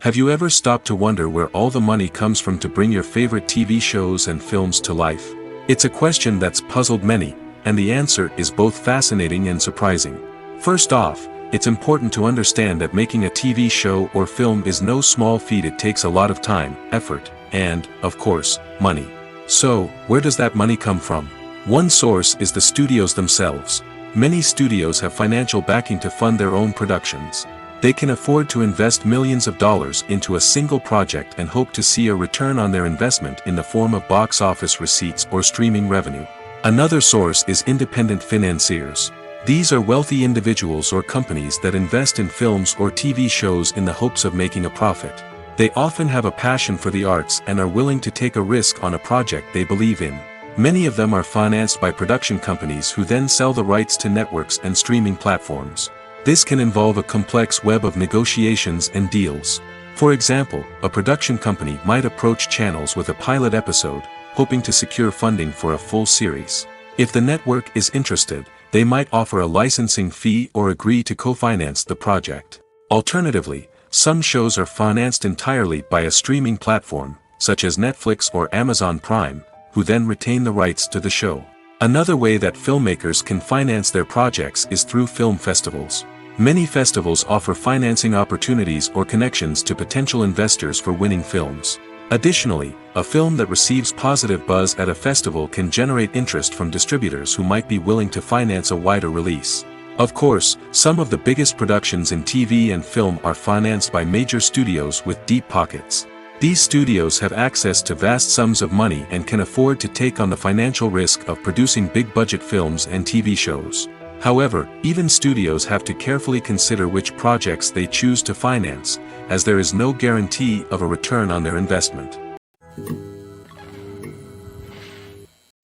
[SPEAKER 1] Have you ever stopped to wonder where all the money comes from to bring your favorite TV shows and films to life? It's a question that's puzzled many, and the answer is both fascinating and surprising. First off, it's important to understand that making a TV show or film is no small feat. It takes a lot of time, effort, and, of course, money. So, where does that money come from? One source is the studios themselves. Many studios have financial backing to fund their own productions. They can afford to invest millions of dollars into a single project and hope to see a return on their investment in the form of box office receipts or streaming revenue. Another source is independent financiers. These are wealthy individuals or companies that invest in films or TV shows in the hopes of making a profit. They often have a passion for the arts and are willing to take a risk on a project they believe in. Many of them are financed by production companies who then sell the rights to networks and streaming platforms. This can involve a complex web of negotiations and deals. For example, a production company might approach channels with a pilot episode, hoping to secure funding for a full series. If the network is interested, they might offer a licensing fee or agree to co-finance the project. Alternatively, some shows are financed entirely by a streaming platform, such as Netflix or Amazon Prime, who then retain the rights to the show. Another way that filmmakers can finance their projects is through film festivals. Many festivals offer financing opportunities or connections to potential investors for winning films. Additionally, a film that receives positive buzz at a festival can generate interest from distributors who might be willing to finance a wider release. Of course, some of the biggest productions in TV and film are financed by major studios with deep pockets. These studios have access to vast sums of money and can afford to take on the financial risk of producing big-budget films and TV shows. However, even studios have to carefully consider which projects they choose to finance, as there is no guarantee of a return on their investment.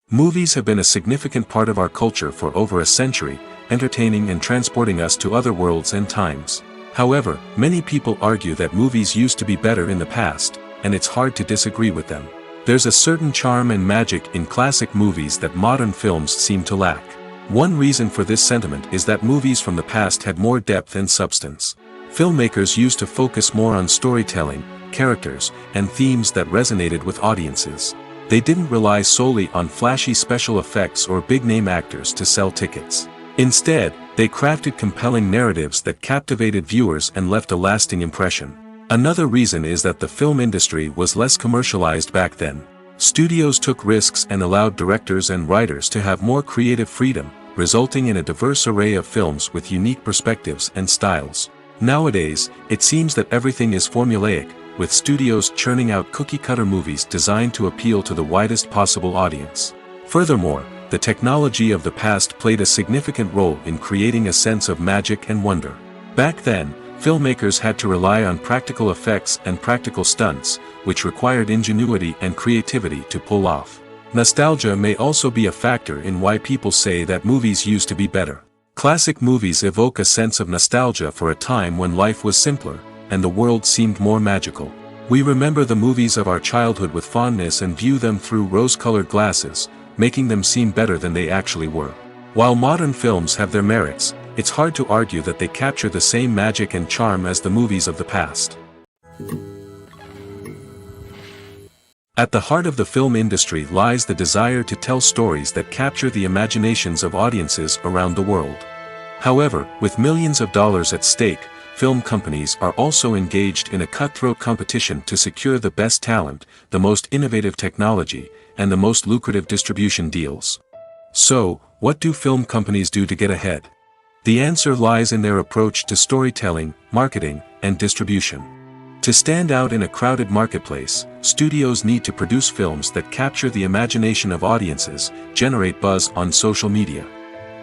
[SPEAKER 1] Movies have been a significant part of our culture for over a century, entertaining and transporting us to other worlds and times. However, many people argue that movies used to be better in the past, and it's hard to disagree with them. There's a certain charm and magic in classic movies that modern films seem to lack. One reason for this sentiment is that movies from the past had more depth and substance. Filmmakers used to focus more on storytelling, characters, and themes that resonated with audiences. They didn't rely solely on flashy special effects or big-name actors to sell tickets. Instead, they crafted compelling narratives that captivated viewers and left a lasting impression. Another reason is that the film industry was less commercialized back then. Studios took risks and allowed directors and writers to have more creative freedom, resulting in a diverse array of films with unique perspectives and styles. Nowadays, it seems that everything is formulaic, with studios churning out cookie-cutter movies designed to appeal to the widest possible audience. Furthermore, the technology of the past played a significant role in creating a sense of magic and wonder. Back then, filmmakers had to rely on practical effects and practical stunts, which required ingenuity and creativity to pull off. Nostalgia may also be a factor in why people say that movies used to be better. Classic movies evoke a sense of nostalgia for a time when life was simpler, and the world seemed more magical. We remember the movies of our childhood with fondness and view them through rose-colored glasses, making them seem better than they actually were. While modern films have their merits, it's hard to argue that they capture the same magic and charm as the movies of the past. At the heart of the film industry lies the desire to tell stories that capture the imaginations of audiences around the world. However, with millions of dollars at stake, film companies are also engaged in a cutthroat competition to secure the best talent, the most innovative technology, and the most lucrative distribution deals. So, what do film companies do to get ahead? The answer lies in their approach to storytelling, marketing, and distribution. To stand out in a crowded marketplace, studios need to produce films that capture the imagination of audiences, generate buzz on social media.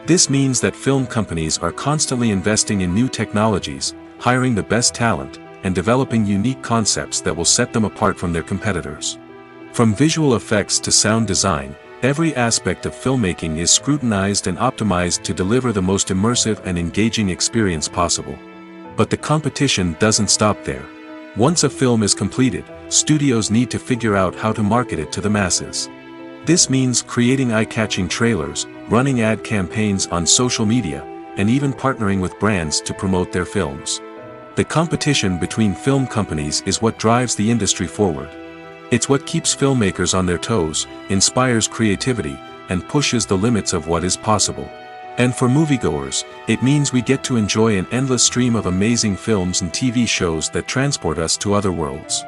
[SPEAKER 1] This means that film companies are constantly investing in new technologies, hiring the best talent, and developing unique concepts that will set them apart from their competitors. From visual effects to sound design, every aspect of filmmaking is scrutinized and optimized to deliver the most immersive and engaging experience possible. But the competition doesn't stop there. Once a film is completed, studios need to figure out how to market it to the masses. This means creating eye-catching trailers, running ad campaigns on social media, and even partnering with brands to promote their films. The competition between film companies is what drives the industry forward. It's what keeps filmmakers on their toes, inspires creativity, and pushes the limits of what is possible. And for moviegoers, it means we get to enjoy an endless stream of amazing films and TV shows that transport us to other worlds.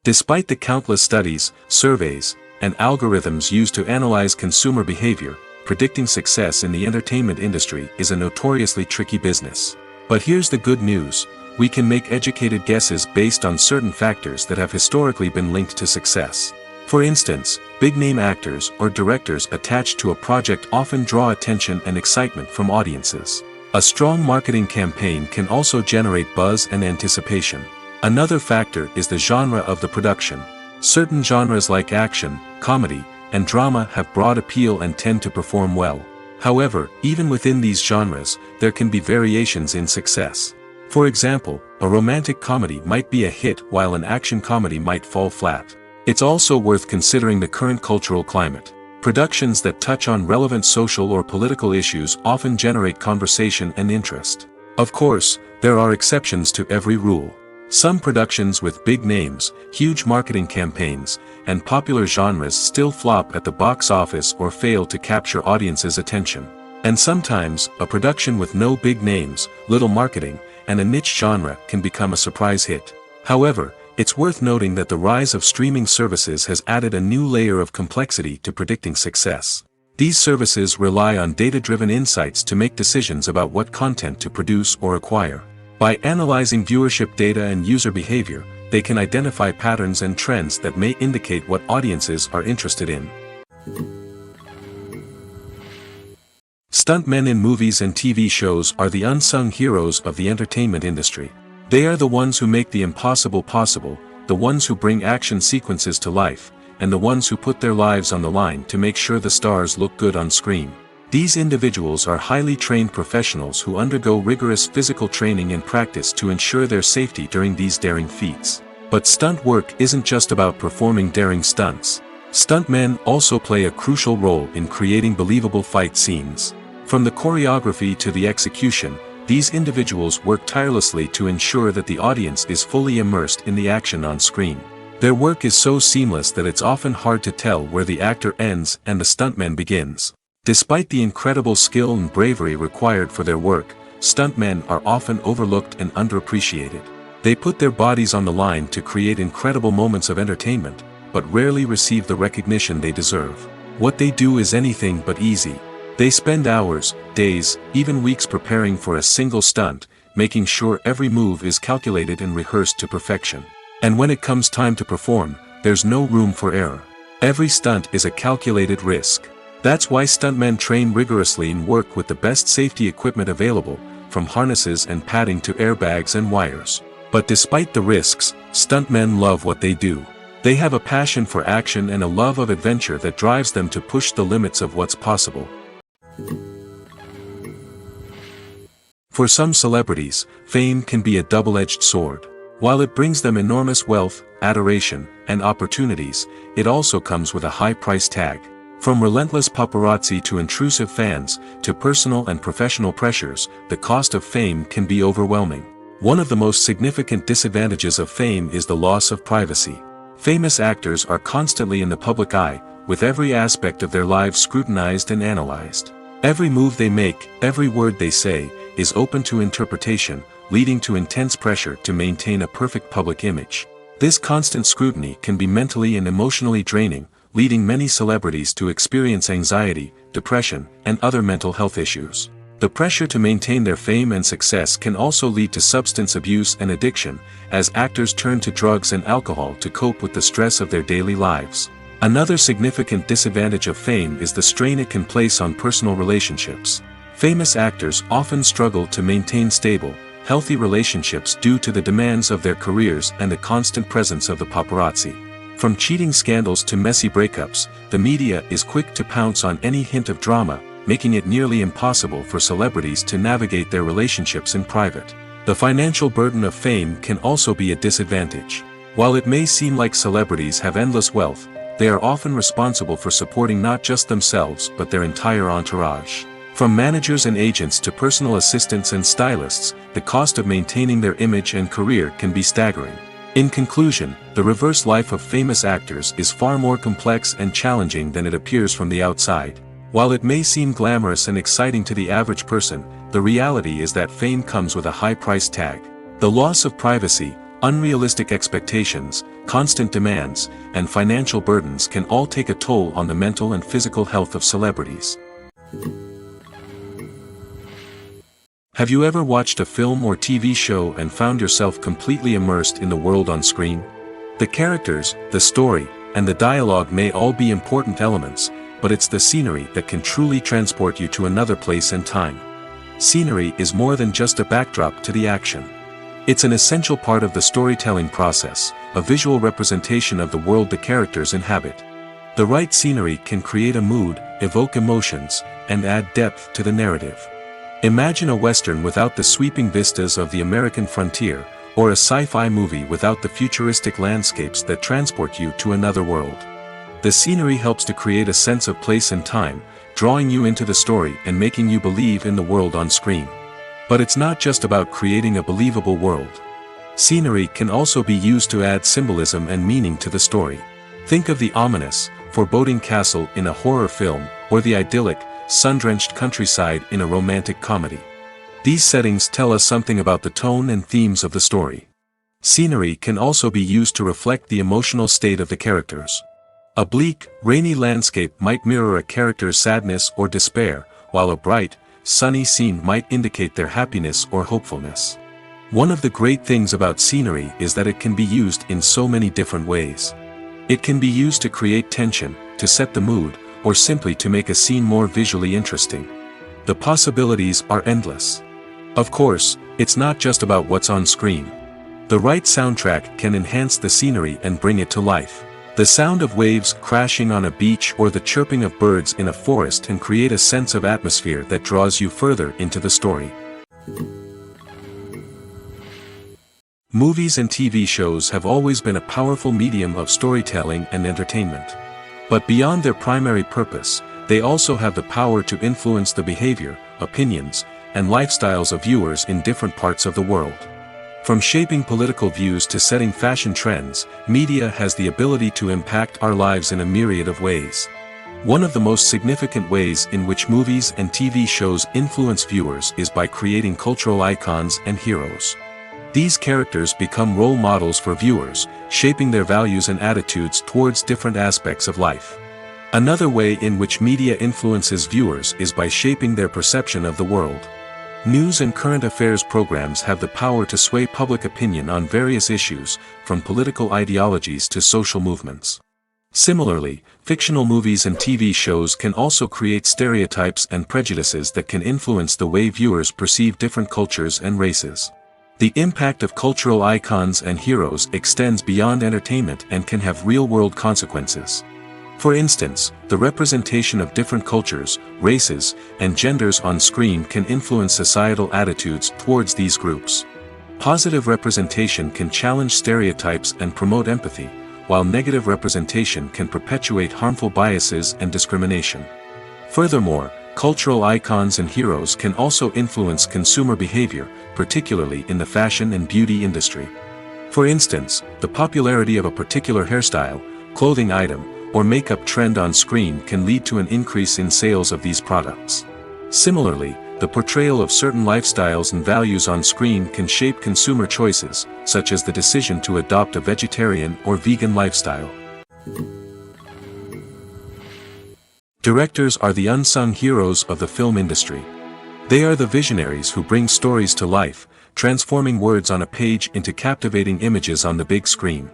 [SPEAKER 1] Despite the countless studies, surveys, and algorithms used to analyze consumer behavior, predicting success in the entertainment industry is a notoriously tricky business. But here's the good news: we can make educated guesses based on certain factors that have historically been linked to success. For instance, big-name actors or directors attached to a project often draw attention and excitement from audiences. A strong marketing campaign can also generate buzz and anticipation. Another factor is the genre of the production. Certain genres like action, comedy, and drama have broad appeal and tend to perform well. However, even within these genres, there can be variations in success. For example, a romantic comedy might be a hit while an action comedy might fall flat. It's also worth considering the current cultural climate. Productions that touch on relevant social or political issues often generate conversation and interest. Of course, there are exceptions to every rule. Some productions with big names, huge marketing campaigns, and popular genres still flop at the box office or fail to capture audiences' attention. And sometimes, a production with no big names, little marketing, and a niche genre can become a surprise hit. However, it's worth noting that the rise of streaming services has added a new layer of complexity to predicting success. These services rely on data-driven insights to make decisions about what content to produce or acquire. By analyzing viewership data and user behavior, they can identify patterns and trends that may indicate what audiences are interested in. Stuntmen in movies and TV shows are the unsung heroes of the entertainment industry. They are the ones who make the impossible possible, the ones who bring action sequences to life, and the ones who put their lives on the line to make sure the stars look good on screen. These individuals are highly trained professionals who undergo rigorous physical training and practice to ensure their safety during these daring feats. But stunt work isn't just about performing daring stunts. Stuntmen also play a crucial role in creating believable fight scenes. From the choreography to the execution, these individuals work tirelessly to ensure that the audience is fully immersed in the action on screen. Their work is so seamless that it's often hard to tell where the actor ends and the stuntman begins. Despite the incredible skill and bravery required for their work, stuntmen are often overlooked and underappreciated. They put their bodies on the line to create incredible moments of entertainment, but rarely receive the recognition they deserve. What they do is anything but easy. They spend hours, days, even weeks preparing for a single stunt, making sure every move is calculated and rehearsed to perfection. And when it comes time to perform, there's no room for error. Every stunt is a calculated risk. That's why stuntmen train rigorously and work with the best safety equipment available, from harnesses and padding to airbags and wires. But despite the risks, stuntmen love what they do. They have a passion for action and a love of adventure that drives them to push the limits of what's possible. For some celebrities, fame can be a double-edged sword. While it brings them enormous wealth, adoration, and opportunities, it also comes with a high price tag. From relentless paparazzi to intrusive fans, to personal and professional pressures, the cost of fame can be overwhelming. One of the most significant disadvantages of fame is the loss of privacy. Famous actors are constantly in the public eye, with every aspect of their lives scrutinized and analyzed. Every move they make, every word they say, is open to interpretation, leading to intense pressure to maintain a perfect public image. This constant scrutiny can be mentally and emotionally draining, leading many celebrities to experience anxiety, depression, and other mental health issues. The pressure to maintain their fame and success can also lead to substance abuse and addiction, as actors turn to drugs and alcohol to cope with the stress of their daily lives. Another significant disadvantage of fame is the strain it can place on personal relationships. Famous actors often struggle to maintain stable, healthy relationships due to the demands of their careers and the constant presence of the paparazzi. From cheating scandals to messy breakups, the media is quick to pounce on any hint of drama, making it nearly impossible for celebrities to navigate their relationships in private. The financial burden of fame can also be a disadvantage. While it may seem like celebrities have endless wealth, they are often responsible for supporting not just themselves but their entire entourage. From managers and agents to personal assistants and stylists, the cost of maintaining their image and career can be staggering. In conclusion, the reverse life of famous actors is far more complex and challenging than it appears from the outside. While it may seem glamorous and exciting to the average person, the reality is that fame comes with a high price tag. The loss of privacy, unrealistic expectations, constant demands, and financial burdens can all take a toll on the mental and physical health of celebrities. Have you ever watched a film or TV show and found yourself completely immersed in the world on screen? The characters, the story, and the dialogue may all be important elements, but it's the scenery that can truly transport you to another place and time. Scenery is more than just a backdrop to the action. It's an essential part of the storytelling process, a visual representation of the world the characters inhabit. The right scenery can create a mood, evoke emotions, and add depth to the narrative. Imagine a Western without the sweeping vistas of the American frontier, or a sci-fi movie without the futuristic landscapes that transport you to another world. The scenery helps to create a sense of place and time, drawing you into the story and making you believe in the world on screen. But it's not just about creating a believable world. Scenery can also be used to add symbolism and meaning to the story. Think of the ominous, foreboding castle in a horror film, or the idyllic, sun-drenched countryside in a romantic comedy. These settings tell us something about the tone and themes of the story. Scenery can also be used to reflect the emotional state of the characters. A bleak, rainy landscape might mirror a character's sadness or despair, while a bright, sunny scene might indicate their happiness or hopefulness. One of the great things about scenery is that it can be used in so many different ways. It can be used to create tension, to set the mood, or simply to make a scene more visually interesting. The possibilities are endless. Of course, it's not just about what's on screen. The right soundtrack can enhance the scenery and bring it to life. The sound of waves crashing on a beach or the chirping of birds in a forest can create a sense of atmosphere that draws you further into the story. Movies and TV shows have always been a powerful medium of storytelling and entertainment. But beyond their primary purpose, they also have the power to influence the behavior, opinions, and lifestyles of viewers in different parts of the world. From shaping political views to setting fashion trends, media has the ability to impact our lives in a myriad of ways. One of the most significant ways in which movies and TV shows influence viewers is by creating cultural icons and heroes. These characters become role models for viewers, shaping their values and attitudes towards different aspects of life. Another way in which media influences viewers is by shaping their perception of the world. News and current affairs programs have the power to sway public opinion on various issues, from political ideologies to social movements. Similarly, fictional movies and TV shows can also create stereotypes and prejudices that can influence the way viewers perceive different cultures and races. The impact of cultural icons and heroes extends beyond entertainment and can have real-world consequences. For instance, the representation of different cultures, races, and genders on screen can influence societal attitudes towards these groups. Positive representation can challenge stereotypes and promote empathy, while negative representation can perpetuate harmful biases and discrimination. Furthermore, cultural icons and heroes can also influence consumer behavior, particularly in the fashion and beauty industry. For instance, the popularity of a particular hairstyle, clothing item, or makeup trend on screen can lead to an increase in sales of these products. Similarly, the portrayal of certain lifestyles and values on screen can shape consumer choices, such as the decision to adopt a vegetarian or vegan lifestyle. Directors are the unsung heroes of the film industry. They are the visionaries who bring stories to life, transforming words on a page into captivating images on the big screen.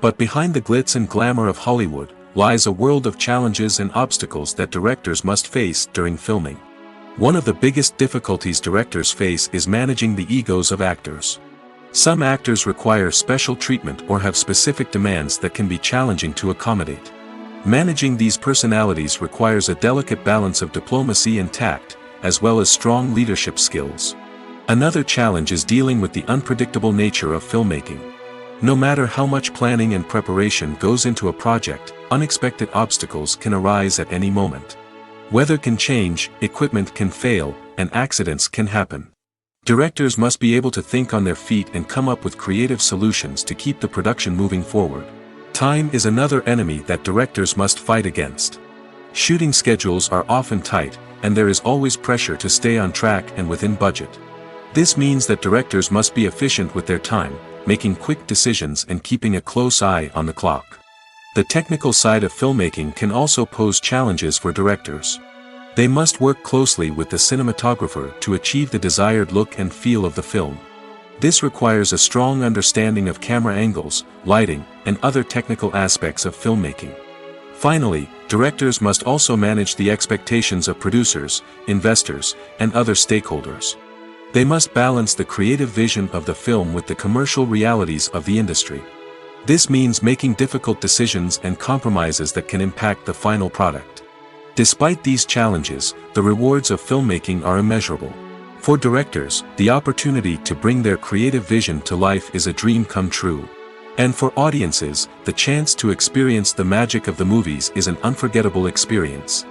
[SPEAKER 1] But behind the glitz and glamour of Hollywood lies a world of challenges and obstacles that directors must face during filming. One of the biggest difficulties directors face is managing the egos of actors. Some actors require special treatment or have specific demands that can be challenging to accommodate. Managing these personalities requires a delicate balance of diplomacy and tact, as well as strong leadership skills. Another challenge is dealing with the unpredictable nature of filmmaking. No matter how much planning and preparation goes into a project, unexpected obstacles can arise at any moment. Weather can change, equipment can fail, and accidents can happen. Directors must be able to think on their feet and come up with creative solutions to keep the production moving forward. Time is another enemy that directors must fight against. Shooting schedules are often tight, and there is always pressure to stay on track and within budget. This means that directors must be efficient with their time, making quick decisions and keeping a close eye on the clock. The technical side of filmmaking can also pose challenges for directors. They must work closely with the cinematographer to achieve the desired look and feel of the film. This requires a strong understanding of camera angles, lighting, and other technical aspects of filmmaking. Finally, directors must also manage the expectations of producers, investors, and other stakeholders. They must balance the creative vision of the film with the commercial realities of the industry. This means making difficult decisions and compromises that can impact the final product. Despite these challenges, the rewards of filmmaking are immeasurable. For directors, the opportunity to bring their creative vision to life is a dream come true. And for audiences, the chance to experience the magic of the movies is an unforgettable experience.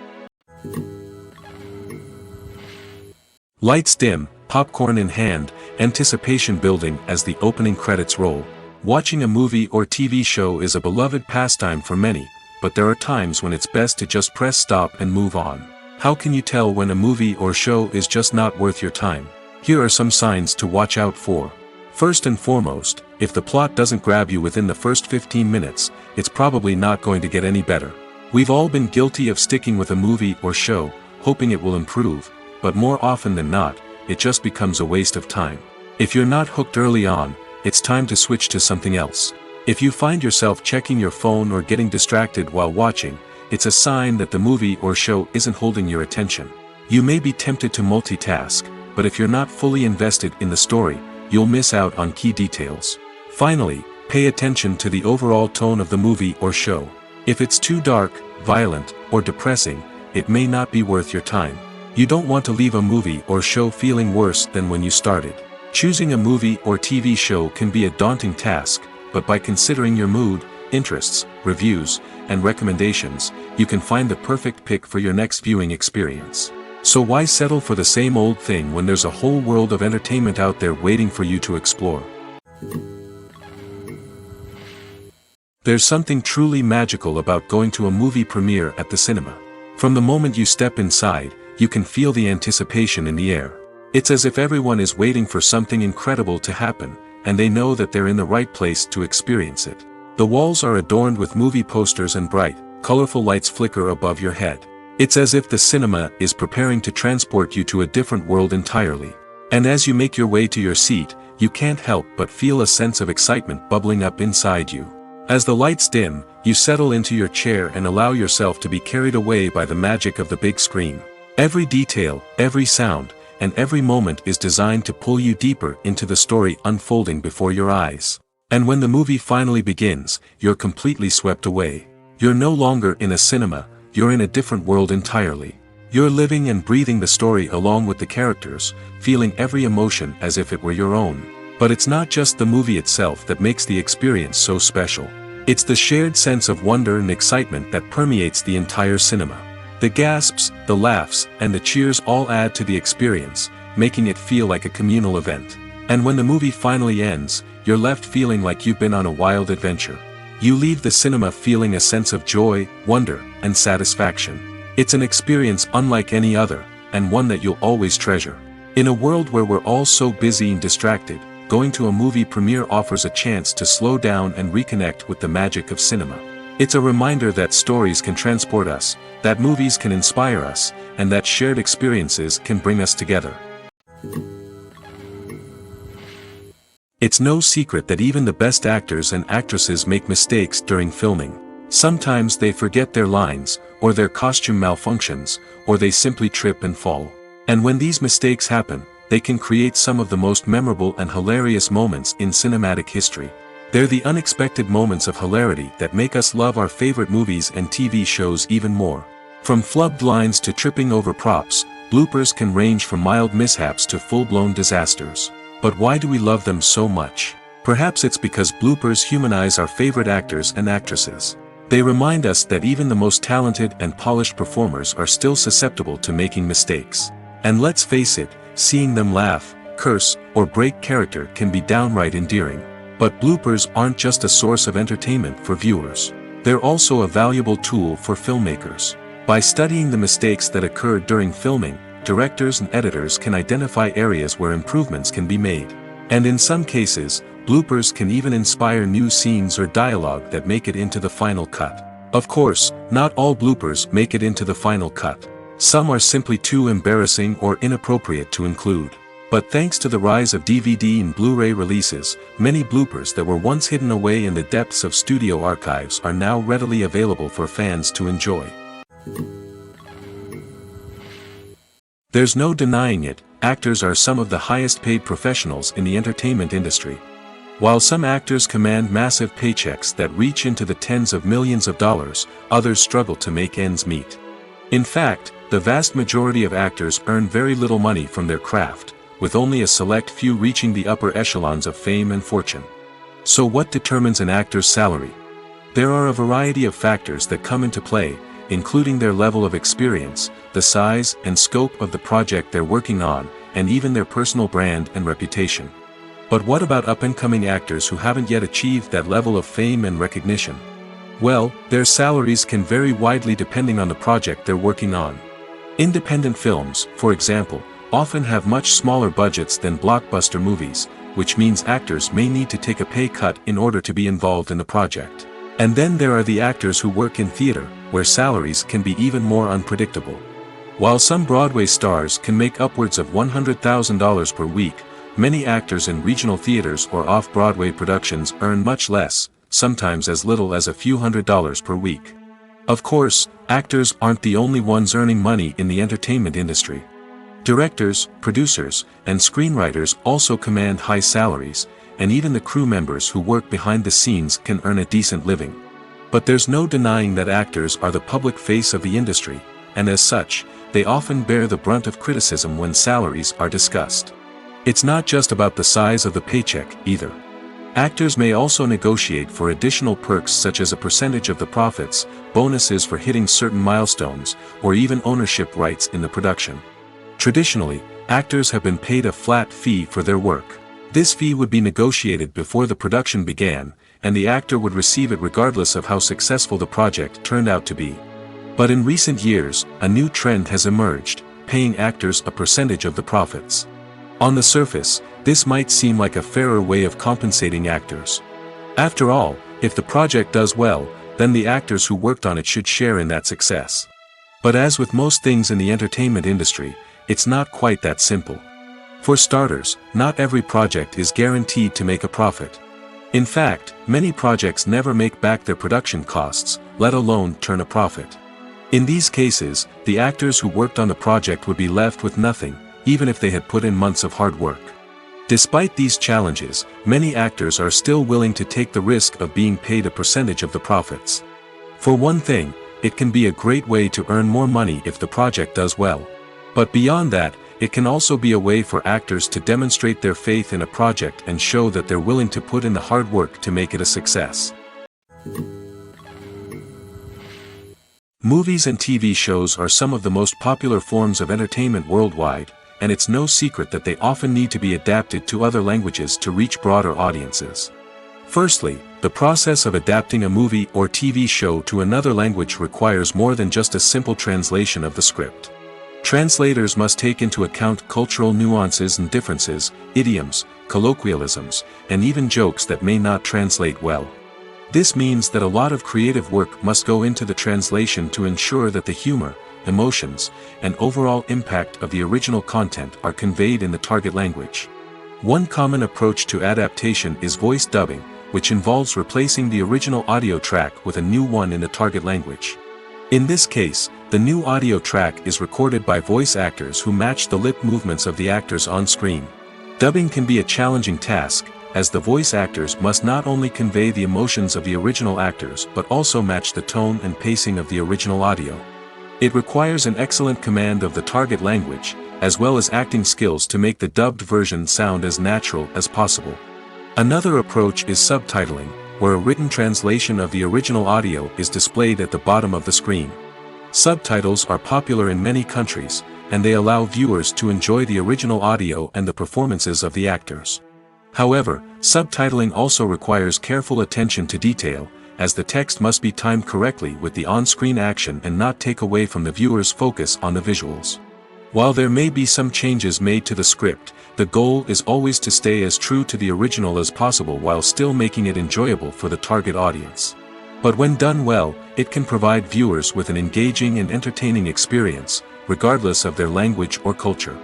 [SPEAKER 1] Lights dim, popcorn in hand, anticipation building as the opening credits roll. Watching a movie or TV show is a beloved pastime for many, but there are times when it's best to just press stop and move on. How can you tell when a movie or show is just not worth your time? Here are some signs to watch out for. First and foremost, if the plot doesn't grab you within the first 15 minutes, it's probably not going to get any better. We've all been guilty of sticking with a movie or show, hoping it will improve, but more often than not, it just becomes a waste of time. If you're not hooked early on, it's time to switch to something else. If you find yourself checking your phone or getting distracted while watching, it's a sign that the movie or show isn't holding your attention. You may be tempted to multitask, but if you're not fully invested in the story, you'll miss out on key details. Finally, pay attention to the overall tone of the movie or show. If it's too dark, violent, or depressing, it may not be worth your time. You don't want to leave a movie or show feeling worse than when you started. Choosing a movie or TV show can be a daunting task, but by considering your mood, interests, reviews, and recommendations, you can find the perfect pick for your next viewing experience. So why settle for the same old thing when there's a whole world of entertainment out there waiting for you to explore? There's something truly magical about going to a movie premiere at the cinema. From the moment you step inside, you can feel the anticipation in the air. It's as if everyone is waiting for something incredible to happen, and they know that they're in the right place to experience it. The walls are adorned with movie posters and bright, colorful lights flicker above your head. It's as if the cinema is preparing to transport you to a different world entirely. And as you make your way to your seat, you can't help but feel a sense of excitement bubbling up inside you. As the lights dim, you settle into your chair and allow yourself to be carried away by the magic of the big screen. Every detail, every sound, and every moment is designed to pull you deeper into the story unfolding before your eyes. And when the movie finally begins, you're completely swept away. You're no longer in a cinema, you're in a different world entirely. You're living and breathing the story along with the characters, feeling every emotion as if it were your own. But it's not just the movie itself that makes the experience so special. It's the shared sense of wonder and excitement that permeates the entire cinema. The gasps, the laughs, and the cheers all add to the experience, making it feel like a communal event. And when the movie finally ends, you're left feeling like you've been on a wild adventure. You leave the cinema feeling a sense of joy, wonder, and satisfaction. It's an experience unlike any other, and one that you'll always treasure. In a world where we're all so busy and distracted, going to a movie premiere offers a chance to slow down and reconnect with the magic of cinema. It's a reminder that stories can transport us, that movies can inspire us, and that shared experiences can bring us together. It's no secret that even the best actors and actresses make mistakes during filming. Sometimes they forget their lines, or their costume malfunctions, or they simply trip and fall. And when these mistakes happen, they can create some of the most memorable and hilarious moments in cinematic history. They're the unexpected moments of hilarity that make us love our favorite movies and TV shows even more. From flubbed lines to tripping over props, bloopers can range from mild mishaps to full-blown disasters. But why do we love them so much? Perhaps it's because bloopers humanize our favorite actors and actresses. They remind us that even the most talented and polished performers are still susceptible to making mistakes. And let's face it, seeing them laugh, curse, or break character can be downright endearing. But bloopers aren't just a source of entertainment for viewers. They're also a valuable tool for filmmakers. By studying the mistakes that occurred during filming, directors and editors can identify areas where improvements can be made. And in some cases, bloopers can even inspire new scenes or dialogue that make it into the final cut. Of course, not all bloopers make it into the final cut. Some are simply too embarrassing or inappropriate to include. But thanks to the rise of DVD and Blu-ray releases, many bloopers that were once hidden away in the depths of studio archives are now readily available for fans to enjoy. There's no denying it, actors are some of the highest paid professionals in the entertainment industry. While some actors command massive paychecks that reach into the tens of millions of dollars, others struggle to make ends meet. In fact, the vast majority of actors earn very little money from their craft, with only a select few reaching the upper echelons of fame and fortune. So what determines an actor's salary? There are a variety of factors that come into play, including their level of experience, the size and scope of the project they're working on, and even their personal brand and reputation. But what about up-and-coming actors who haven't yet achieved that level of fame and recognition? Well, their salaries can vary widely depending on the project they're working on. Independent films, for example, often have much smaller budgets than blockbuster movies, which means actors may need to take a pay cut in order to be involved in the project. And then there are the actors who work in theater, where salaries can be even more unpredictable. While some Broadway stars can make upwards of $100,000 per week, many actors in regional theaters or off-Broadway productions earn much less, sometimes as little as a few $100s per week. Of course, actors aren't the only ones earning money in the entertainment industry. Directors, producers, and screenwriters also command high salaries, and even the crew members who work behind the scenes can earn a decent living. But there's no denying that actors are the public face of the industry, and as such, they often bear the brunt of criticism when salaries are discussed. It's not just about the size of the paycheck, either. Actors may also negotiate for additional perks such as a percentage of the profits, bonuses for hitting certain milestones, or even ownership rights in the production. Traditionally, actors have been paid a flat fee for their work. This fee would be negotiated before the production began, and the actor would receive it regardless of how successful the project turned out to be. But in recent years, a new trend has emerged, paying actors a percentage of the profits. On the surface, this might seem like a fairer way of compensating actors. After all, if the project does well, then the actors who worked on it should share in that success. But as with most things in the entertainment industry, it's not quite that simple. For starters, not every project is guaranteed to make a profit. In fact, many projects never make back their production costs, let alone turn a profit. In these cases, the actors who worked on the project would be left with nothing, even if they had put in months of hard work. Despite these challenges, many actors are still willing to take the risk of being paid a percentage of the profits. For one thing, it can be a great way to earn more money if the project does well. But beyond that, it can also be a way for actors to demonstrate their faith in a project and show that they're willing to put in the hard work to make it a success. Movies and TV shows are some of the most popular forms of entertainment worldwide, and it's no secret that they often need to be adapted to other languages to reach broader audiences. Firstly, the process of adapting a movie or TV show to another language requires more than just a simple translation of the script. Translators must take into account cultural nuances and differences, idioms, colloquialisms, and even jokes that may not translate well. This means that a lot of creative work must go into the translation to ensure that the humor, emotions, and overall impact of the original content are conveyed in the target language. One common approach to adaptation is voice dubbing, which involves replacing the original audio track with a new one in the target language. In this case, the new audio track is recorded by voice actors who match the lip movements of the actors on screen. Dubbing can be a challenging task, as the voice actors must not only convey the emotions of the original actors but also match the tone and pacing of the original audio. It requires an excellent command of the target language, as well as acting skills to make the dubbed version sound as natural as possible. Another approach is subtitling, where a written translation of the original audio is displayed at the bottom of the screen. Subtitles are popular in many countries, and they allow viewers to enjoy the original audio and the performances of the actors. However, subtitling also requires careful attention to detail, as the text must be timed correctly with the on-screen action and not take away from the viewer's focus on the visuals. While there may be some changes made to the script, the goal is always to stay as true to the original as possible while still making it enjoyable for the target audience. But when done well, it can provide viewers with an engaging and entertaining experience, regardless of their language or culture.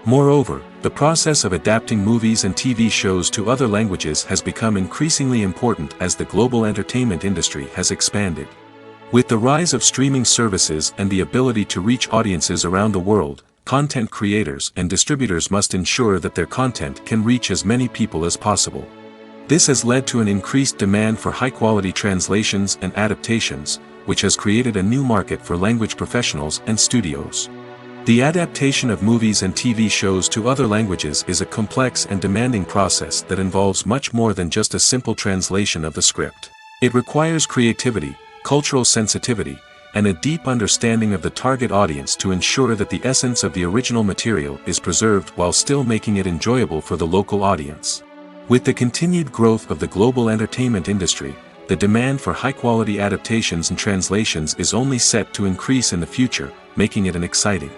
[SPEAKER 1] Moreover, the process of adapting movies and TV shows to other languages has become increasingly important as the global entertainment industry has expanded. With the rise of streaming services and the ability to reach audiences around the world, content creators and distributors must ensure that their content can reach as many people as possible. This has led to an increased demand for high-quality translations and adaptations, which has created a new market for language professionals and studios. The adaptation of movies and TV shows to other languages is a complex and demanding process that involves much more than just a simple translation of the script. It requires creativity, cultural sensitivity, and a deep understanding of the target audience to ensure that the essence of the original material is preserved while still making it enjoyable for the local audience. With the continued growth of the global entertainment industry, the demand for high-quality adaptations and translations is only set to increase in the future, making it an exciting.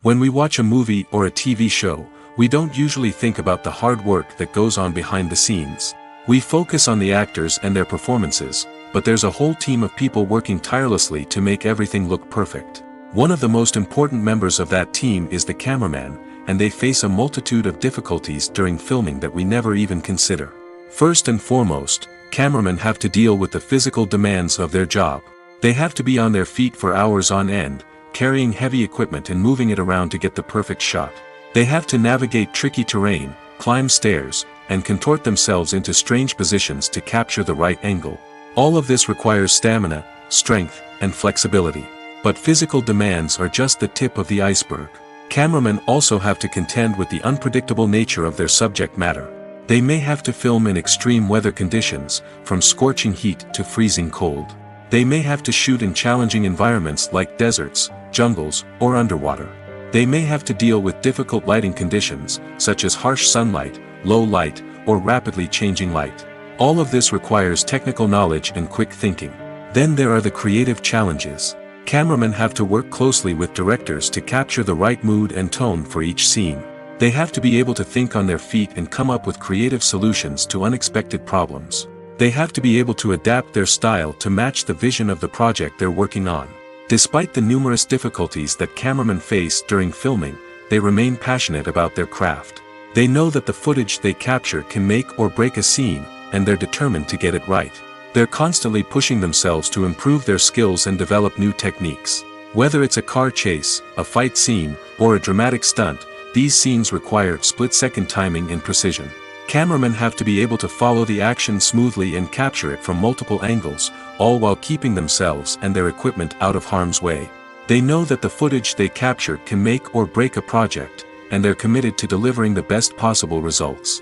[SPEAKER 1] When we watch a movie or a TV show, we don't usually think about the hard work that goes on behind the scenes. We focus on the actors and their performances, but there's a whole team of people working tirelessly to make everything look perfect. One of the most important members of that team is the cameraman, and they face a multitude of difficulties during filming that we never even consider. First and foremost, cameramen have to deal with the physical demands of their job. They have to be on their feet for hours on end, carrying heavy equipment and moving it around to get the perfect shot. They have to navigate tricky terrain, climb stairs, and contort themselves into strange positions to capture the right angle. All of this requires stamina, strength, and flexibility. But physical demands are just the tip of the iceberg. Cameramen also have to contend with the unpredictable nature of their subject matter. They may have to film in extreme weather conditions, from scorching heat to freezing cold. They may have to shoot in challenging environments like deserts, jungles, or underwater. They may have to deal with difficult lighting conditions, such as harsh sunlight, low light, or rapidly changing light. All of this requires technical knowledge and quick thinking. Then there are the creative challenges. Cameramen have to work closely with directors to capture the right mood and tone for each scene. They have to be able to think on their feet and come up with creative solutions to unexpected problems. They have to be able to adapt their style to match the vision of the project they're working on. Despite the numerous difficulties that cameramen face during filming, they remain passionate about their craft. They know that the footage they capture can make or break a scene, and they're determined to get it right. They're constantly pushing themselves to improve their skills and develop new techniques. Whether it's a car chase, a fight scene, or a dramatic stunt, these scenes require split-second timing and precision. Cameramen have to be able to follow the action smoothly and capture it from multiple angles, all while keeping themselves and their equipment out of harm's way. They know that the footage they capture can make or break a project, and they're committed to delivering the best possible results.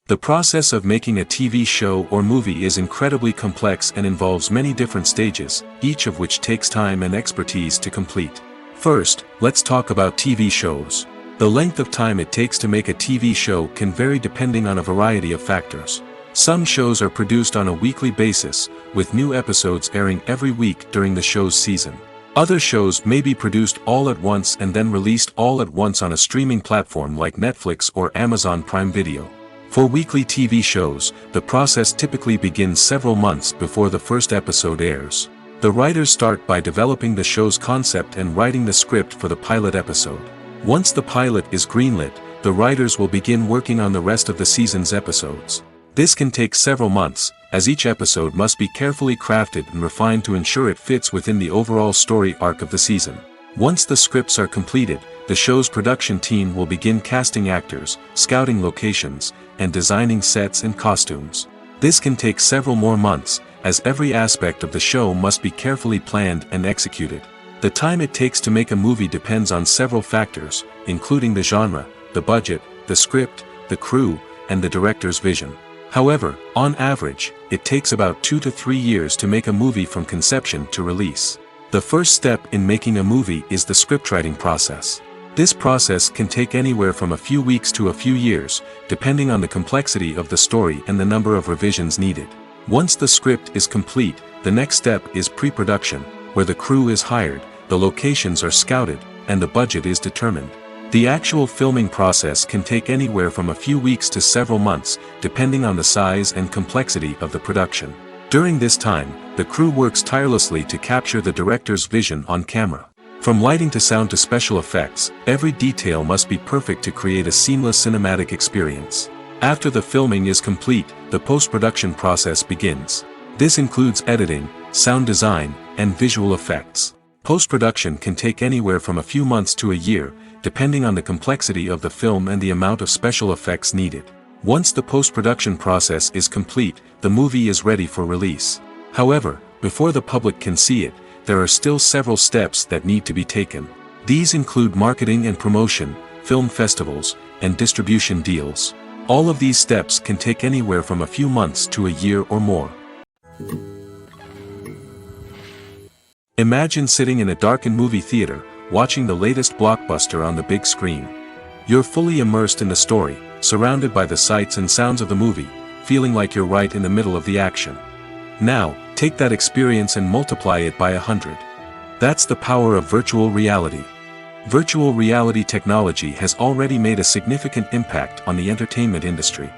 [SPEAKER 1] The process of making a TV show or movie is incredibly complex and involves many different stages, each of which takes time and expertise to complete. First, let's talk about TV shows. The length of time it takes to make a TV show can vary depending on a variety of factors. Some shows are produced on a weekly basis, with new episodes airing every week during the show's season. Other shows may be produced all at once and then released all at once on a streaming platform like Netflix or Amazon Prime Video. For weekly TV shows, the process typically begins several months before the first episode airs. The writers start by developing the show's concept and writing the script for the pilot episode. Once the pilot is greenlit, the writers will begin working on the rest of the season's episodes. This can take several months, as each episode must be carefully crafted and refined to ensure it fits within the overall story arc of the season. Once the scripts are completed, the show's production team will begin casting actors, scouting locations, and designing sets and costumes. This can take several more months, as every aspect of the show must be carefully planned and executed. The time it takes to make a movie depends on several factors, including the genre, the budget, the script, the crew, and the director's vision. However, on average, it takes about 2 to 3 years to make a movie from conception to release. The first step in making a movie is the scriptwriting process. This process can take anywhere from a few weeks to a few years, depending on the complexity of the story and the number of revisions needed. Once the script is complete, the next step is pre-production, where the crew is hired, the locations are scouted, and the budget is determined. The actual filming process can take anywhere from a few weeks to several months, depending on the size and complexity of the production. During this time, the crew works tirelessly to capture the director's vision on camera. From lighting to sound to special effects, every detail must be perfect to create a seamless cinematic experience. After the filming is complete, the post-production process begins. This includes editing, sound design, and visual effects. Post-production can take anywhere from a few months to a year, depending on the complexity of the film and the amount of special effects needed. Once the post-production process is complete, the movie is ready for release. However, before the public can see it, there are still several steps that need to be taken. These include marketing and promotion, film festivals, and distribution deals. All of these steps can take anywhere from a few months to a year or more. Imagine sitting in a darkened movie theater, watching the latest blockbuster on the big screen. You're fully immersed in the story, surrounded by the sights and sounds of the movie, feeling like you're right in the middle of the action. Now, take that experience and multiply it by 100. That's the power of virtual reality. Virtual reality technology has already made a significant impact on the entertainment industry.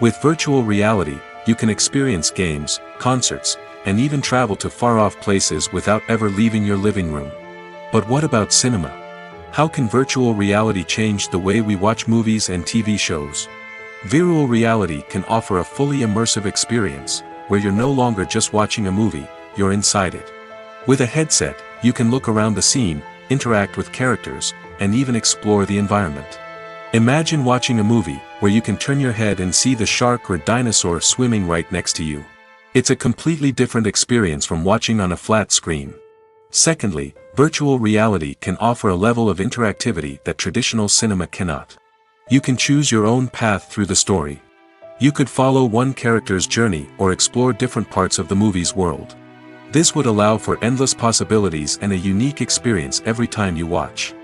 [SPEAKER 1] With virtual reality, you can experience games, concerts, and even travel to far-off places without ever leaving your living room. But what about cinema? How can virtual reality change the way we watch movies and TV shows? Virtual reality can offer a fully immersive experience, where you're no longer just watching a movie, you're inside it. With a headset, you can look around the scene, interact with characters, and even explore the environment. Imagine watching a movie, where you can turn your head and see the shark or dinosaur swimming right next to you. It's a completely different experience from watching on a flat screen. Secondly, virtual reality can offer a level of interactivity that traditional cinema cannot. You can choose your own path through the story. You could follow one character's journey or explore different parts of the movie's world. This would allow for endless possibilities and a unique experience every time you watch.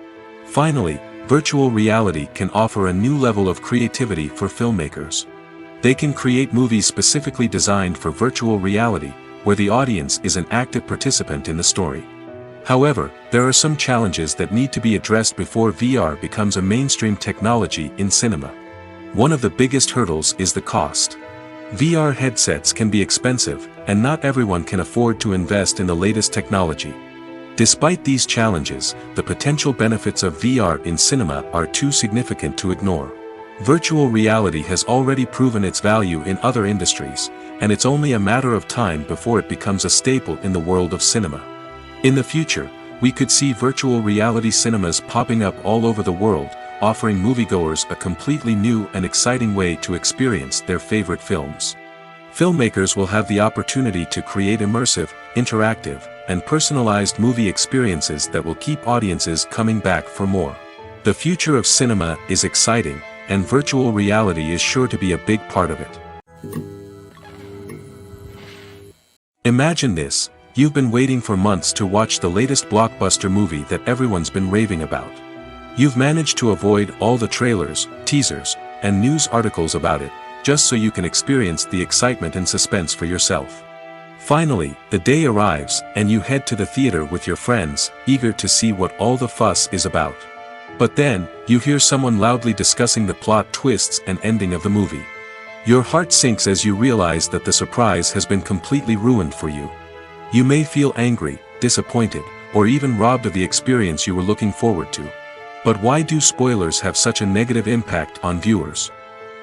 [SPEAKER 1] Finally, virtual reality can offer a new level of creativity for filmmakers. They can create movies specifically designed for virtual reality, where the audience is an active participant in the story. However, there are some challenges that need to be addressed before VR becomes a mainstream technology in cinema. One of the biggest hurdles is the cost. VR headsets can be expensive, and not everyone can afford to invest in the latest technology. Despite these challenges, the potential benefits of VR in cinema are too significant to ignore. Virtual reality has already proven its value in other industries, and it's only a matter of time before it becomes a staple in the world of cinema. In the future, we could see virtual reality cinemas popping up all over the world, offering moviegoers a completely new and exciting way to experience their favorite films. Filmmakers will have the opportunity to create immersive, interactive, and personalized movie experiences that will keep audiences coming back for more. The future of cinema is exciting, and virtual reality is sure to be a big part of it. Imagine this: you've been waiting for months to watch the latest blockbuster movie that everyone's been raving about. You've managed to avoid all the trailers, teasers, and news articles about it, just so you can experience the excitement and suspense for yourself. Finally, the day arrives, and you head to the theater with your friends, eager to see what all the fuss is about. But then, you hear someone loudly discussing the plot twists and ending of the movie. Your heart sinks as you realize that the surprise has been completely ruined for you. You may feel angry, disappointed, or even robbed of the experience you were looking forward to. But why do spoilers have such a negative impact on viewers?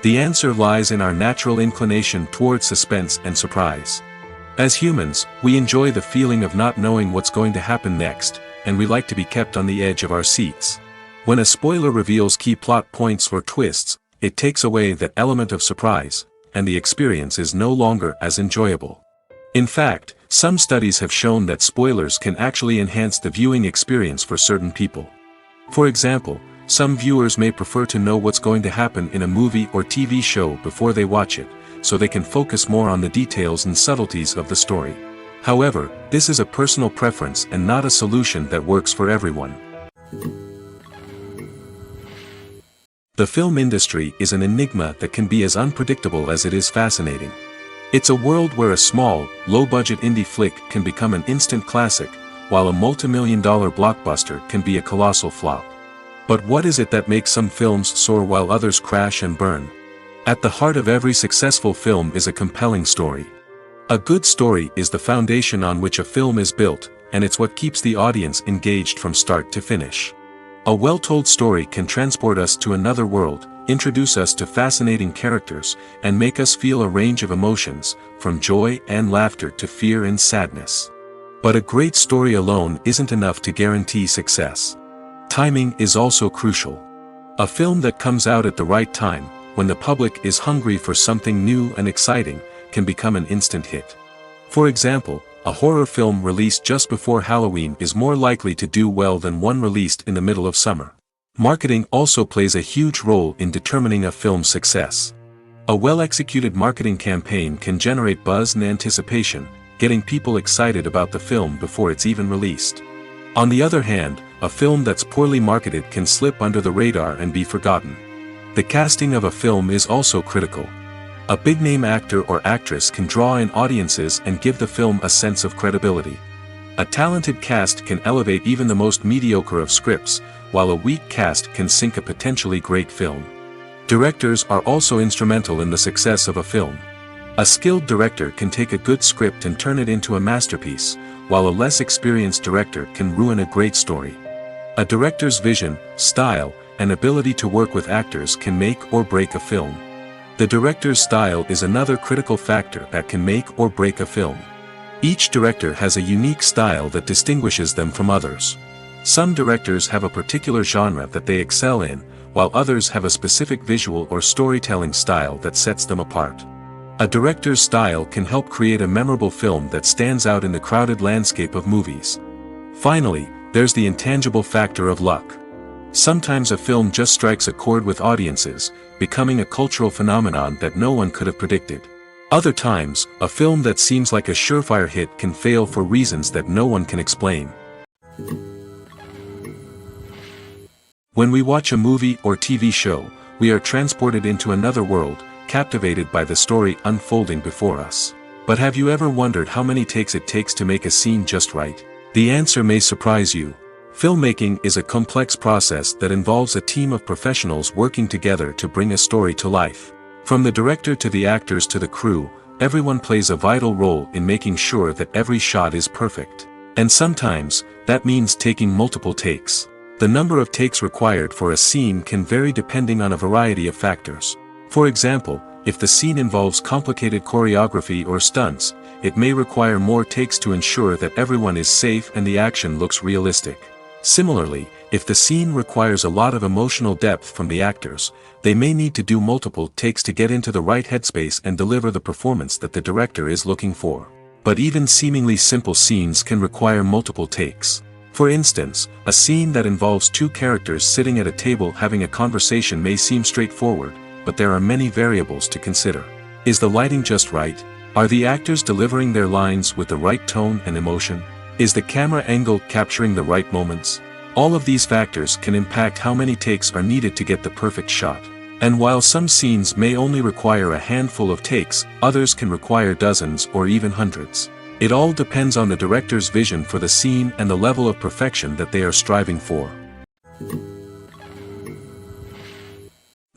[SPEAKER 1] The answer lies in our natural inclination toward suspense and surprise. As humans, we enjoy the feeling of not knowing what's going to happen next, and we like to be kept on the edge of our seats. When a spoiler reveals key plot points or twists, it takes away that element of surprise, and the experience is no longer as enjoyable. In fact, some studies have shown that spoilers can actually enhance the viewing experience for certain people. For example, some viewers may prefer to know what's going to happen in a movie or TV show before they watch it, so they can focus more on the details and subtleties of the story. However, this is a personal preference and not a solution that works for everyone. The film industry is an enigma that can be as unpredictable as it is fascinating. It's a world where a small, low-budget indie flick can become an instant classic, while a multi-million-dollar blockbuster can be a colossal flop. But what is it that makes some films soar while others crash and burn? At the heart of every successful film is a compelling story. A good story is the foundation on which a film is built, and it's what keeps the audience engaged from start to finish. A well-told story can transport us to another world, introduce us to fascinating characters, and make us feel a range of emotions, from joy and laughter to fear and sadness. But a great story alone isn't enough to guarantee success. Timing is also crucial. A film that comes out at the right time, when the public is hungry for something new and exciting, can become an instant hit. For example, a horror film released just before Halloween is more likely to do well than one released in the middle of summer. Marketing also plays a huge role in determining a film's success. A well-executed marketing campaign can generate buzz and anticipation, getting people excited about the film before it's even released. On the other hand, a film that's poorly marketed can slip under the radar and be forgotten. The casting of a film is also critical. A big-name actor or actress can draw in audiences and give the film a sense of credibility. A talented cast can elevate even the most mediocre of scripts, while a weak cast can sink a potentially great film. Directors are also instrumental in the success of a film. A skilled director can take a good script and turn it into a masterpiece, while a less experienced director can ruin a great story. A director's vision, style, and ability to work with actors can make or break a film. The director's style is another critical factor that can make or break a film. Each director has a unique style that distinguishes them from others. Some directors have a particular genre that they excel in, while others have a specific visual or storytelling style that sets them apart. A director's style can help create a memorable film that stands out in the crowded landscape of movies. Finally, there's the intangible factor of luck. Sometimes a film just strikes a chord with audiences, becoming a cultural phenomenon that no one could have predicted. Other times, a film that seems like a surefire hit can fail for reasons that no one can explain. When we watch a movie or TV show, we are transported into another world, captivated by the story unfolding before us. But have you ever wondered how many takes it takes to make a scene just right? The answer may surprise you. Filmmaking is a complex process that involves a team of professionals working together to bring a story to life. From the director to the actors to the crew, everyone plays a vital role in making sure that every shot is perfect. And sometimes, that means taking multiple takes. The number of takes required for a scene can vary depending on a variety of factors. For example, if the scene involves complicated choreography or stunts, it may require more takes to ensure that everyone is safe and the action looks realistic. Similarly, if the scene requires a lot of emotional depth from the actors, they may need to do multiple takes to get into the right headspace and deliver the performance that the director is looking for. But even seemingly simple scenes can require multiple takes. For instance, a scene that involves two characters sitting at a table having a conversation may seem straightforward, but there are many variables to consider. Is the lighting just right? Are the actors delivering their lines with the right tone and emotion? Is the camera angle capturing the right moments? All of these factors can impact how many takes are needed to get the perfect shot. And while some scenes may only require a handful of takes, others can require dozens or even hundreds. It all depends on the director's vision for the scene and the level of perfection that they are striving for.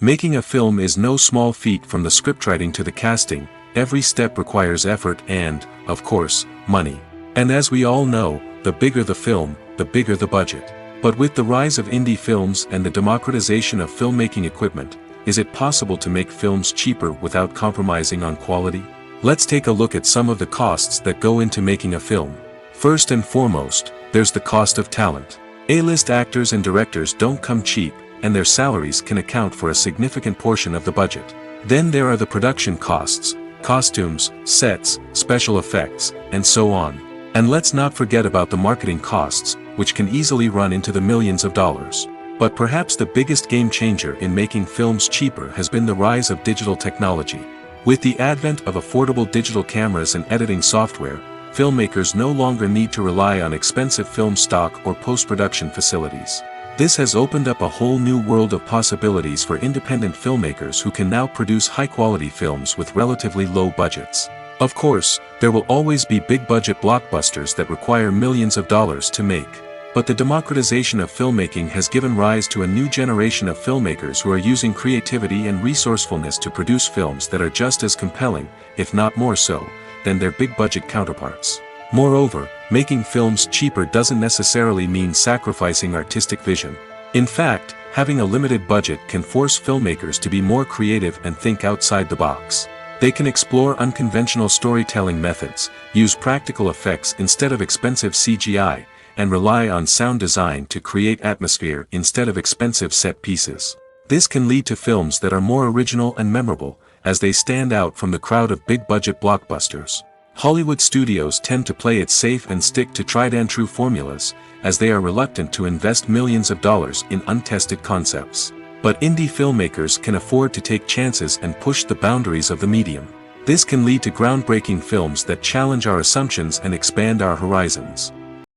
[SPEAKER 1] Making a film is no small feat. From the scriptwriting to the casting, every step requires effort and, of course, money. And as we all know, the bigger the film, the bigger the budget. But with the rise of indie films and the democratization of filmmaking equipment, is it possible to make films cheaper without compromising on quality? Let's take a look at some of the costs that go into making a film. First and foremost, there's the cost of talent. A-list actors and directors don't come cheap, and their salaries can account for a significant portion of the budget. Then there are the production costs, costumes, sets, special effects, and so on. And let's not forget about the marketing costs, which can easily run into the millions of dollars. But perhaps the biggest game changer in making films cheaper has been the rise of digital technology. With the advent of affordable digital cameras and editing software, filmmakers no longer need to rely on expensive film stock or post-production facilities. This has opened up a whole new world of possibilities for independent filmmakers who can now produce high-quality films with relatively low budgets. Of course, there will always be big-budget blockbusters that require millions of dollars to make. But the democratization of filmmaking has given rise to a new generation of filmmakers who are using creativity and resourcefulness to produce films that are just as compelling, if not more so, than their big-budget counterparts. Moreover, making films cheaper doesn't necessarily mean sacrificing artistic vision. In fact, having a limited budget can force filmmakers to be more creative and think outside the box. They can explore unconventional storytelling methods, use practical effects instead of expensive CGI, and rely on sound design to create atmosphere instead of expensive set pieces. This can lead to films that are more original and memorable, as they stand out from the crowd of big-budget blockbusters. Hollywood studios tend to play it safe and stick to tried-and-true formulas, as they are reluctant to invest millions of dollars in untested concepts. But indie filmmakers can afford to take chances and push the boundaries of the medium. This can lead to groundbreaking films that challenge our assumptions and expand our horizons.